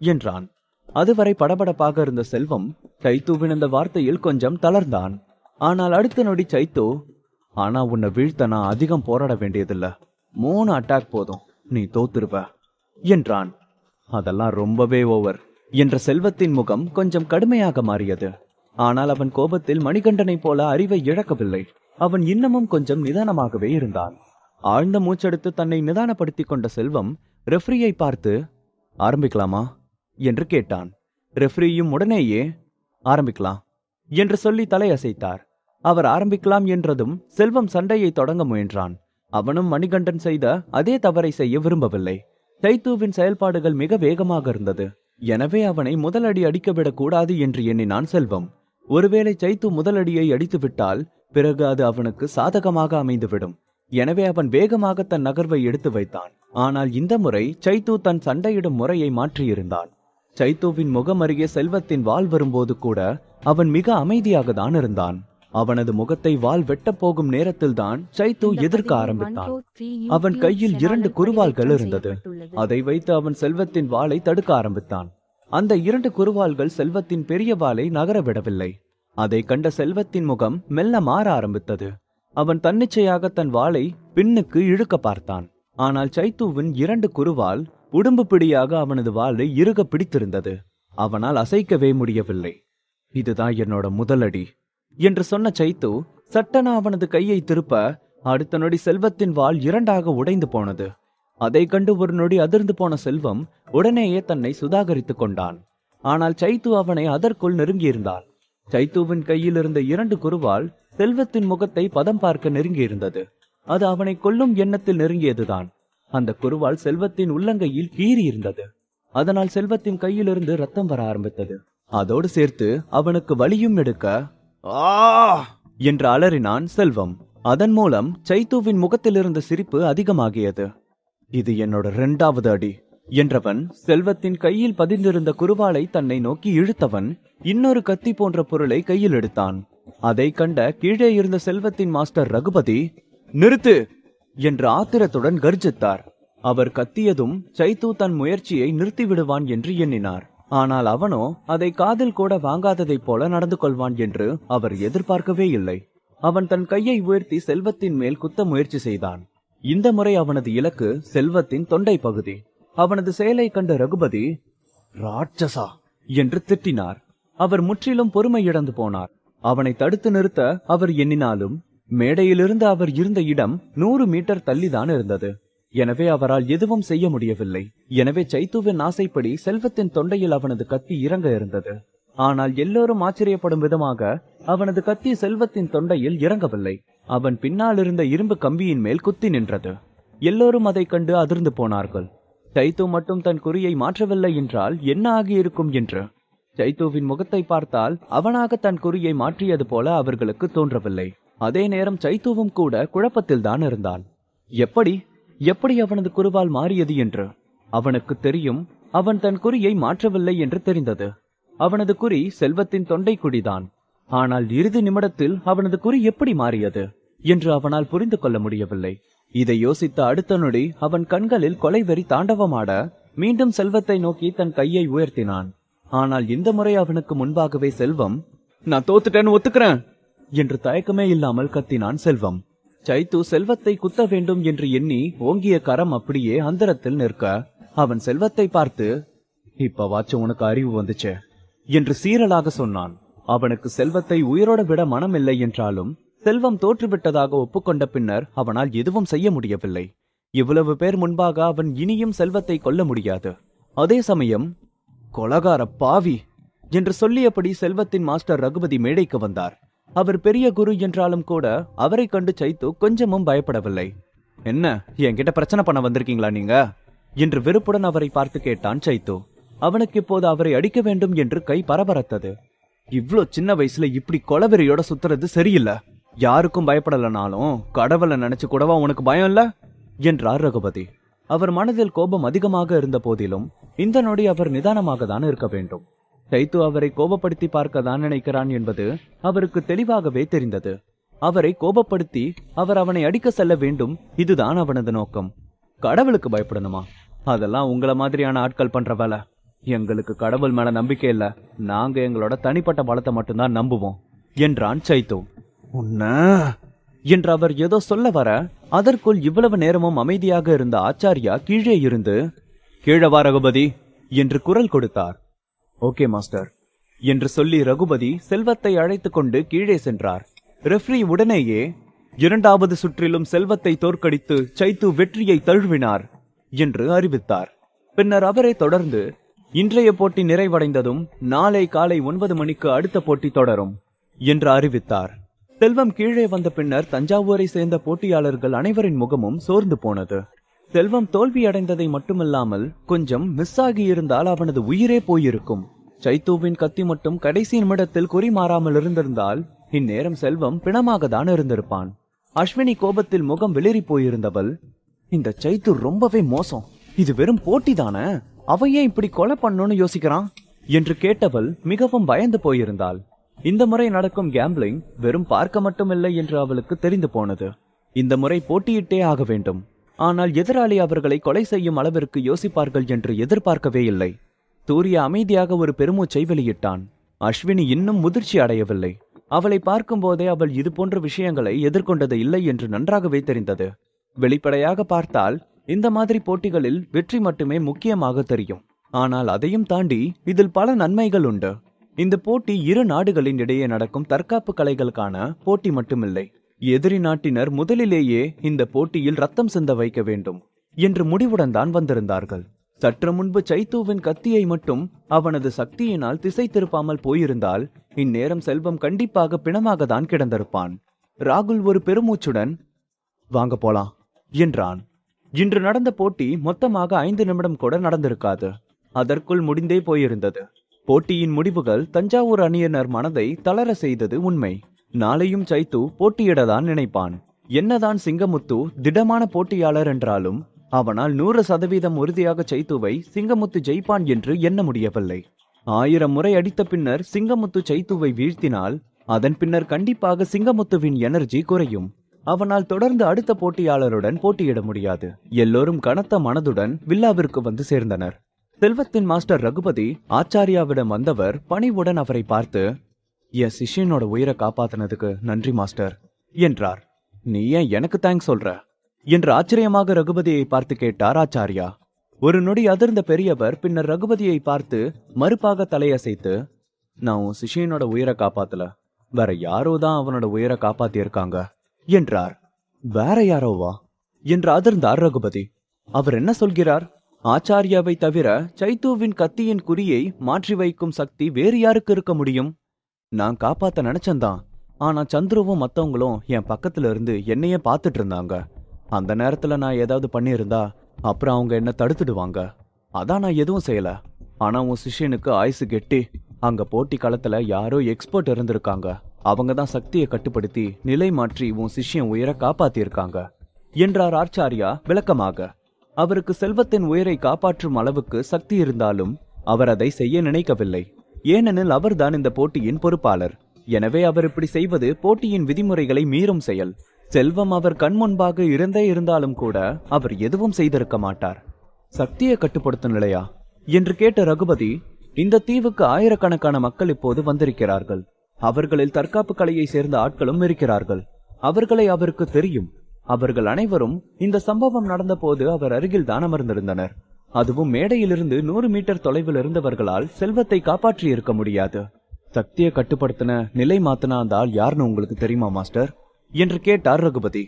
என்றான். அதுவரை படபடப்பாக இருந்த செல்வம் சைத்துவின் இந்த வார்த்தையில் கொஞ்சம் தளர்ந்தான். ஆனால் அடுத்த நொடி சைத்து ஆனா உன்னை வீழ்த்த நான் அதிகம் போராட வேண்டியதில்ல, 3 அட்டாக் போதும், நீ தோத்துருவ என்றான். அதெல்லாம் ரொம்பவே ஓவர் என்ற செல்வத்தின் முகம் கொஞ்சம் கடுமையாக மாறியது. ஆனால் அவன் கோபத்தில் மணிகண்டனை போல அறிவை இழக்கவில்லை. அவன் இன்னமும் கொஞ்சம் நிதானமாகவே இருந்தான். ஆழ்ந்த மூச்செடுத்து தன்னை நிதானப்படுத்திக் கொண்ட செல்வம் ரெஃப்ரியை பார்த்து ஆரம்பிக்கலாமா என்று கேட்டான். ரெஃப்ரியும் உடனேயே ஆரம்பிக்கலாம் என்று சொல்லி தலையசைத்தார். அவர் ஆரம்பிக்கலாம் என்றதும் செல்வம் சண்டையை தொடங்க முயன்றான். அவனும் மணிகண்டன் செய்த அதே தவறை செய்ய விரும்பவில்லை. சைத்துவின் செயல்பாடுகள் மிக வேகமாக இருந்தது. எனவே அவனை முதலடி அடிக்கவிடக் கூடாது என்று எண்ணினான் செல்வம். ஒருவேளை சைத்து முதலடியை அடித்துவிட்டால் பிறகு அது அவனுக்கு சாதகமாக அமைந்துவிடும். எனவே அவன் வேகமாக தன் நகர்வை எடுத்து வைத்தான். ஆனால் இந்த முறை சைத்து தன் சண்டையிடும் முறையை மாற்றியிருந்தான். சைத்துவின் முகம் அருகே செல்வத்தின் வாள் வரும்போது கூட அவன் மிக அமைதியாக தான் இருந்தான். அவனது முகத்தை வாள் வெட்டப் போகும் நேரத்தில் தான் சைத்து எதிர்க்க ஆரம்பித்தான். அவன் கையில் 2 குறுவாள்கள் இருந்தது. அதை வைத்து அவன் செல்வத்தின் வாளை தடுக்க ஆரம்பித்தான். அந்த 2 குறுவாள்கள் செல்வத்தின் பெரிய வாளை நகர விடவில்லை. அதை கண்ட செல்வத்தின் முகம் மெல்ல மாற ஆரம்பித்தது. அவன் தன்னிச்சையாக தன் வாளை பின்னுக்கு இழுக்க பார்த்தான். ஆனால் சைத்துவின் 2 குறுவாள் உடம்பு பிடியாக அவனது வாளை இறுக பிடித்திருந்தது. அவனால் அசைக்கவே முடியவில்லை. இதுதான் என்னோட முதலடி என்று சொன்ன சைத்து சட்டென அவனது கையை திருப்ப அடுத்த நொடி செல்வத்தின் வாள் 2ஆக உடைந்து போனது. அதை கண்டு ஒரு நொடி அதிர்ந்து போன செல்வம் உடனேயே தன்னை சுதாகரித்துக் கொண்டான். ஆனால் சைத்து அவனை அதற்குள் நெருங்கியிருந்தான். சைத்துவின் கையில் இருந்த 2 குறுவாள் செல்வத்தின் முகத்தை பதம் பார்க்க நெருங்கியிருந்தது. அது அவனை கொல்லும் எண்ணத்தில் நெருங்கியதுதான். அந்த குறுவாள் செல்வத்தின் உள்ளங்கையில் கீறி இருந்தது. அதனால் செல்வத்தின் கையிலிருந்து ரத்தம் வர ஆரம்பித்தது. அதோடு சேர்த்து அவனுக்கு வலியும் எடுக்க ஆ என்று அலறினான் செல்வம். அதன் மூலம் சைத்துவின் முகத்தில் இருந்த சிரிப்பு அதிகமாகியது. இது என்னோட 2வது அடி என்றவன் செல்வத்தின் கையில் பதிந்திருந்த குறுவாளை தன்னை நோக்கி இழுத்தவன் இன்னொரு கத்தி போன்ற பொருளை கையில் எடுத்தான். அதை கண்ட கீழே இருந்த செல்வத்தின் மாஸ்டர் ரகுபதி நிறுத்து என்று ஆத்திரத்துடன் கர்ஜித்தார். அவர் கத்தியதும் சைத்து தன் முயற்சியை நிறுத்திவிடுவான் என்று எண்ணினார். ஆனால் அவனோ அதை காதில் கூட வாங்காததைப் போல நடந்து கொள்வான் என்று அவர் எதிர்பார்க்கவே இல்லை. அவன் தன் கையை உயர்த்தி செல்வத்தின் மேல் குத்த முயற்சி செய்தான். இந்த முறை அவனது இலக்கு செல்வத்தின் தொண்டை பகுதி. அவனது செயலை கண்ட ரகுபதி ராட்சசா என்று திட்டினார். அவர் முற்றிலும் பொறுமை இழந்து போனார். அவனை தடுத்து நிறுத்த அவர் எண்ணினாலும் மேடையிலிருந்து அவர் இருந்த இடம் 100 மீட்டர் தள்ளிதான் இருந்தது. எனவே அவரால் எதுவும் செய்ய முடியவில்லை. எனவே சைத்துவின் ஆசைப்படி செல்வத்தின் தொண்டையில் அவனது கத்தி இறங்க இருந்தது. ஆனால் எல்லோரும் ஆச்சரியப்படும் விதமாக அவனது கத்தி செல்வத்தின் தொண்டையில் இறங்கவில்லை. அவன் பின்னால் இருந்த இரும்பு கம்பியின் மேல் குத்தி நின்றது. எல்லோரும் அதை கண்டு அதிர்ந்து போனார்கள். சைத்து மட்டும் தன் குறியை மாற்றவில்லை என்றால் என்ன ஆகியிருக்கும் என்று. சைத்துவின் முகத்தை பார்த்தால் அவனாக தன் குறியை மாற்றியது போல அவர்களுக்கு தோன்றவில்லை. அதே நேரம் சைத்துவும் கூட குழப்பத்தில் தான் இருந்தான். எப்படி அவனது குறுவால் மாறியது என்று அவனுக்கு தெரியும். அவன் தன் குறியை மாற்றவில்லை என்று தெரிந்தது. அவனது குறி செல்வத்தின் தொண்டை குடிதான். ஆனால் இறுதி நிமிடத்தில் அவனது குறி எப்படி மாறியது என்று அவனால் புரிந்து கொள்ள முடியவில்லை. இதை யோசித்த அடுத்த நொடி அவன் கண்களில் கொலைவெறி தாண்டவமாட மீண்டும் செல்வத்தை நோக்கி தன் கையை உயர்த்தினான். ஆனால் இந்த முறை அவனுக்கு முன்பாகவே செல்வம் நான் தோத்துட்டேன்னு ஒத்துக்கிறேன் என்று தயக்கமே இல்லாமல் கத்தினான் செல்வம். சைத்து செல்வத்தை குத்த வேண்டும் என்று எண்ணி ஓங்கிய கரம் அப்படியே அந்தரத்தில் நிற்க அவன் செல்வத்தை பார்த்து இப்பவாச்சும் உனக்கு அறிவு வந்துச்சே என்று சீரலாக சொன்னான். அவனுக்கு செல்வத்தை உயிரோட விட மனமில்லை என்றாலும் செல்வம் தோற்றுவிட்டதாக ஒப்புக்கொண்ட பின்னர் அவனால் எதுவும் செய்ய முடியவில்லை. இவ்வளவு பேர் முன்பாக அவன் இனியும் செல்வத்தை கொல்ல முடியாது. அதே சமயம் கொலகார பாவி என்று சொல்லியபடி செல்வத்தின் மாஸ்டர் ரகுபதி மேடைக்கு வந்தார். அவர் பெரிய குரு என்றாலும் கூட அவரை கண்டு சைத்து கொஞ்சமும் பயப்படவில்லை. என்ன என்கிட்ட பிரச்சனை பண்ண வந்திருக்கீங்களா நீங்க என்று வெறுப்புடன் அவரை பார்த்து கேட்டான் சைத்து. அவனுக்கு இப்போது அவரை அடிக்க வேண்டும் என்று கை பரபரத்தது. இவ்ளோ சின்ன வயசுல இப்படி கொலவெறியோட சுத்துறது சரியில்லை. யாருக்கும் பயப்படலனாலும் கடவுளை நினைச்சு கூடவா உனக்கு பயம் இல்ல என்றார் ரகுபதி. அவர் மனதில் கோபம் அதிகமாக இருந்த போதிலும் இந்த நொடி அவர் நிதானமாக தான் இருக்க வேண்டும். சைத்து அவரை கோபப்படுத்தி பார்க்க தான் நினைக்கிறான் என்பது அவருக்கு தெளிவாகவே தெரிந்தது. அவரை கோபப்படுத்தி அவர் அவனை அடிக்க செல்ல வேண்டும், இதுதான் அவனது நோக்கம். கடவுளுக்கு பயப்படணுமா? அதெல்லாம் உங்கள மாதிரியான ஆட்கள் பண்ற வேலை. எங்களுக்கு கடவுள் மேல நம்பிக்கை இல்ல, நாங்க எங்களோட தனிப்பட்ட பலத்தை மட்டும்தான் நம்புவோம் என்றான் சைத்து. உன்ன என்று அவர் ஏதோ சொல்ல வர அதற்குள் இவ்வளவு நேரமும் அமைதியாக இருந்த ஆச்சாரியா கீழே இருந்து கீழவா ரகுபதி என்று குரல் கொடுத்தார். ஓகே மாஸ்டர் என்று சொல்லி ரகுபதி செல்வத்தை அழைத்து கொண்டு கீழே சென்றார். ரெஃப்ரி உடனேயே 2வது சுற்றிலும் செல்வத்தை தோற்கடித்து சைத்து வெற்றியை தழுவினார் என்று அறிவித்தார். பின்னர் அவரை தொடர்ந்து இன்றைய போட்டி நிறைவடைந்ததும் நாளை காலை 9 மணிக்கு அடுத்த போட்டி தொடரும் என்று அறிவித்தார். செல்வம் கீழே வந்த பின்னர் தஞ்சாவூரை சேர்ந்த போட்டியாளர்கள் அனைவரின் முகமும் சோர்ந்து போனது. செல்வம் தோல்வி அடைந்ததை மட்டுமல்லாமல் கொஞ்சம் மிஸ் ஆகி இருந்தால் அவனது உயிரே போயிருக்கும். சைத்துவின் கத்தி மட்டும் கடைசி நிமிடத்தில் குறி மாறாமல் இருந்திருந்தால் இந்நேரம் செல்வம் பிணமாக தான் இருந்திருப்பான். அஸ்வினி கோபத்தில் முகம் வெளிரி போயிருந்தவள், இந்த சைத்து ரொம்பவே மோசம், இது வெறும் போட்டி தானே, அவையே இப்படி கொலை பண்ணணும்னு யோசிக்கிறான் என்று கேட்டவள் மிகவும் பயந்து போயிருந்தாள். இந்த முறை நடக்கும் கேம்பிளிங் வெறும் பார்க்க மட்டுமில்லை என்று அவளுக்கு தெரிந்து போனது. இந்த முறை போட்டியிட்டே ஆக வேண்டும். ஆனால் எதிராளி அவர்களை கொலை செய்யும் அளவிற்கு யோசிப்பார்கள் என்று எதிர்பார்க்கவே இல்லை. சூர்யா அமைதியாக ஒரு பெருமூச்சை வெளியிட்டான். அஸ்வினி இன்னும் முதிர்ச்சி அடையவில்லை. அவளை பார்க்கும் போதே அவள் இது போன்ற விஷயங்களை எதிர்கொண்டது இல்லை என்று நன்றாகவே தெரிந்தது. வெளிப்படையாக பார்த்தால் இந்த மாதிரி போட்டிகளில் வெற்றி மட்டுமே முக்கியமாக தெரியும். ஆனால் அதையும் தாண்டி இதில் பல நன்மைகள் உண்டு. இந்த போட்டி இரு நாடுகளின் இடையே நடக்கும் தற்காப்பு கலைகளுக்கான போட்டி மட்டுமில்லை. எதிரி நாட்டினர் முதலிலேயே இந்த போட்டியில் ரத்தம் சிந்த வைக்க வேண்டும் என்று முடிவுடன் தான் வந்திருந்தார்கள். சற்று முன்பு சைத்துவின் கத்தியை மட்டும் அவனது சக்தியினால் திசை திருப்பாமல் போயிருந்தால் இந்நேரம் செல்வம் கண்டிப்பாக பிணமாக தான் கிடந்திருப்பான். ராகுல் ஒரு பெருமூச்சுடன் வாங்க போலாம் என்றான். இன்று நடந்த போட்டி மொத்தமாக 5 நிமிடம் கூட நடந்திருக்காது. அதற்குள் முடிந்தே போயிருந்தது. போட்டியின் முடிவுகள் தஞ்சாவூர் அணியினர் மனதை தளர செய்தது உண்மை. நாளையும் சைத்து போட்டியிடதான் நினைப்பான். என்னதான் சிங்கமுத்து திடமான போட்டியாளர் என்றாலும் அவனால் 100% உறுதியாக சைத்துவை சிங்கமுத்து ஜெயிப்பான் என்று எண்ண முடியவில்லை. 1000 முறை அடித்த பின்னர் சிங்கமுத்து சைத்துவை வீழ்த்தினால் அதன் பின்னர் கண்டிப்பாக சிங்கமுத்துவின் எனர்ஜி குறையும். அவனால் தொடர்ந்து அடுத்த போட்டியாளருடன் போட்டியிட முடியாது. எல்லோரும் கனத்த மனதுடன் வில்லாவிற்கு வந்து சேர்ந்தனர். செல்வத்தின் மாஸ்டர் ரகுபதி ஆச்சாரியாவிடம் வந்தவர் பணிவுடன் அவரை பார்த்து, என் சிஷ்யனோட உயிரை காப்பாத்தினதுக்கு நன்றி மாஸ்டர் என்றார். நீ ஏன் எனக்கு தேங்க்ஸ் சொல்ற என்று ஆச்சரியமாக ரகுபதியை பார்த்து கேட்டார் ஆச்சாரியா. ஒரு நொடி அதிர்ந்த பெரியவர் பின்னர் ரகுபதியை பார்த்து மறுப்பாக தலையசைத்து, நான் உன் சிஷ்யனோட உயிரை காப்பாத்தல, வேற யாரோ தான் அவனோட உயிரை காப்பாத்தி இருக்காங்க என்றார். வேற யாரோவா என்று அதிர்ந்தார் ரகுபதி. அவர் என்ன சொல்கிறார்? ஆச்சாரியாவை தவிர சைத்துவின் கத்தியின் குறியை மாற்றி வைக்கும் சக்தி வேறு யாருக்கு இருக்க முடியும்? நான் காப்பாத்த நினைச்சந்தான். ஆனா சந்துருவும் மத்தவங்களும் என் பக்கத்துல இருந்து என்னையே பார்த்துட்டு இருந்தாங்க. அந்த நேரத்துல நான் ஏதாவது பண்ணியிருந்தா அப்புறம் அவங்க என்ன தடுத்துடுவாங்க. அதான் நான் எதுவும் செய்யல. ஆனா உன் சிஷ்யனுக்கு ஆயுசு கெட்டி அங்க போட்டி களத்துல யாரோ எக்ஸ்பர்ட் இருந்திருக்காங்க. அவங்க தான் சக்தியை கட்டுப்படுத்தி நிலை மாற்றி உன் சிஷ்யன் உயிரை காப்பாத்தியிருக்காங்க என்றார் ஆச்சாரியா விளக்கமாக. அவருக்கு செல்வத்தின் உயிரை காப்பாற்றும் அளவுக்கு சக்தி இருந்தாலும் அவர் அதை செய்ய நினைக்கவில்லை. ஏனெனில் அவர்தான் இந்த போட்டியின் பொறுப்பாளர். எனவே அவர் இப்படி செய்வது போட்டியின் விதிமுறைகளை மீறும் செயல். செல்வம் அவர் கண் முன்பாக இருந்தே இருந்தாலும் கூட அவர் எதுவும் செய்திருக்க மாட்டார். சக்தியை கட்டுப்படுத்தும் நிலையா என்று கேட்ட ரகுபதி, இந்த தீவுக்கு ஆயிரக்கணக்கான மக்கள் இப்போது வந்திருக்கிறார்கள். அவர்களில் தற்காப்பு கலையை சேர்ந்த ஆட்களும் இருக்கிறார்கள். அவர்களை அவருக்கு தெரியும். அவர்கள் அனைவரும் இந்த சம்பவம் நடந்த போது அவர் அருகில் தான் அமர்ந்திருந்தனர். அதுவும் மேடையிலிருந்து 100 மீட்டர் தொலைவில் இருந்தவர்களால் செல்வத்தை காப்பாற்றி இருக்க முடியாது. சக்தியை கட்டுப்படுத்தின நிலை மாத்தின அந்த ஆள் யாருன்னு உங்களுக்கு தெரியுமா மாஸ்டர் என்று கேட்டார் ரகுபதி.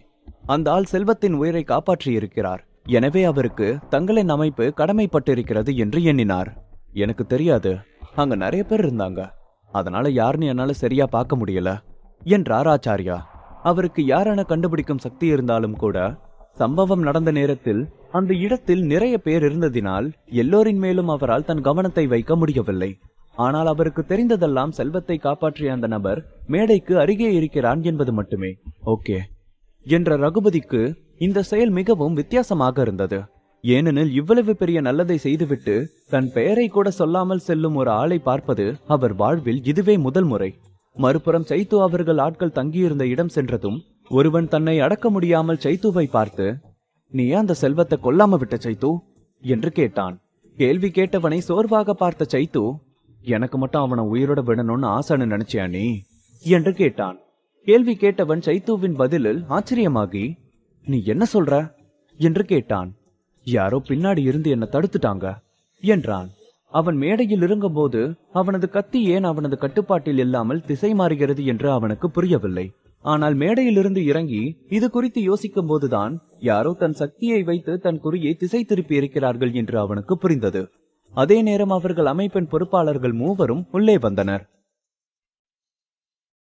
அந்த ஆள் செல்வத்தின் உயிரை காப்பாற்றி இருக்கிறார். எனவே அவருக்கு தங்களின் அமைப்பு கடமைப்பட்டிருக்கிறது என்று எண்ணினார். எனக்கு தெரியாது, அங்க நிறைய பேர் இருந்தாங்க, அதனால யாருன்னு என்னால சரியா பார்க்க முடியல என்றார் ஆச்சாரியா. அவருக்கு யாரென கண்டுபிடிக்கும் சக்தி இருந்தாலும் கூட சம்பவம் நடந்த நேரத்தில் அந்த இடத்தில் நிறைய பேர் இருந்ததினால் எல்லோரின் மேலும் அவரால் தன் கவனத்தை வைக்க முடியவில்லை. ஆனால் அவருக்கு தெரிந்ததெல்லாம் செல்வத்தை காப்பாற்றிய அந்த நபர் மேடைக்கு அருகே இருக்கிறான் என்பது மட்டுமே. ஓகே என்ற ரகுபதிக்கு இந்த செயல் மிகவும் வித்தியாசமாக இருந்தது. ஏனெனில் இவ்வளவு பெரிய நல்லதை செய்துவிட்டு தன் பெயரை கூட சொல்லாமல் செல்லும் ஒரு ஆளை பார்ப்பது அவர் வாழ்வில் இதுவே முதல் முறை. மறுபுறம் சைத்து அவர்கள் ஆட்கள் தங்கியிருந்த இடம் சென்றதும் ஒருவன் தன்னை அடக்க முடியாமல் சைத்துவை பார்த்து, நீ ஏன் அந்த செல்வத்தை கொல்லாம விட்ட சைத்து என்று கேட்டான். கேள்வி கேட்டவனை சோர்வாக பார்த்த சைத்து, எனக்கு மட்டும் அவனை உயிரோட விடணும்னு ஆசைன்னு நினைச்சியா நீ என்று கேட்டான். கேள்வி கேட்டவன் சைத்துவின் பதிலில் ஆச்சரியமாகி, நீ என்ன சொல்ற என்று கேட்டான். யாரோ பின்னாடி இருந்து என்ன தடுத்துட்டாங்க என்றான். அவன் மேடையில் இருந்தபோது அவனது கத்தி ஏன் அவனது கட்டுப்பாட்டில் இல்லாமல் திசை மாறுகிறது என்று அவனுக்கு புரியவில்லை. ஆனால் மேடையிலிருந்து இறங்கி இது குறித்து யோசிக்கும் போதுதான் யாரோ தன் சக்தியை வைத்து தன் குறியை திசை திருப்பி இருக்கிறார்கள் என்று அவனுக்கு புரிந்தது. அதே நேரம் அவர்கள் அமைப்பின் பொறுப்பாளர்கள் மூவரும் உள்ளே வந்தனர்.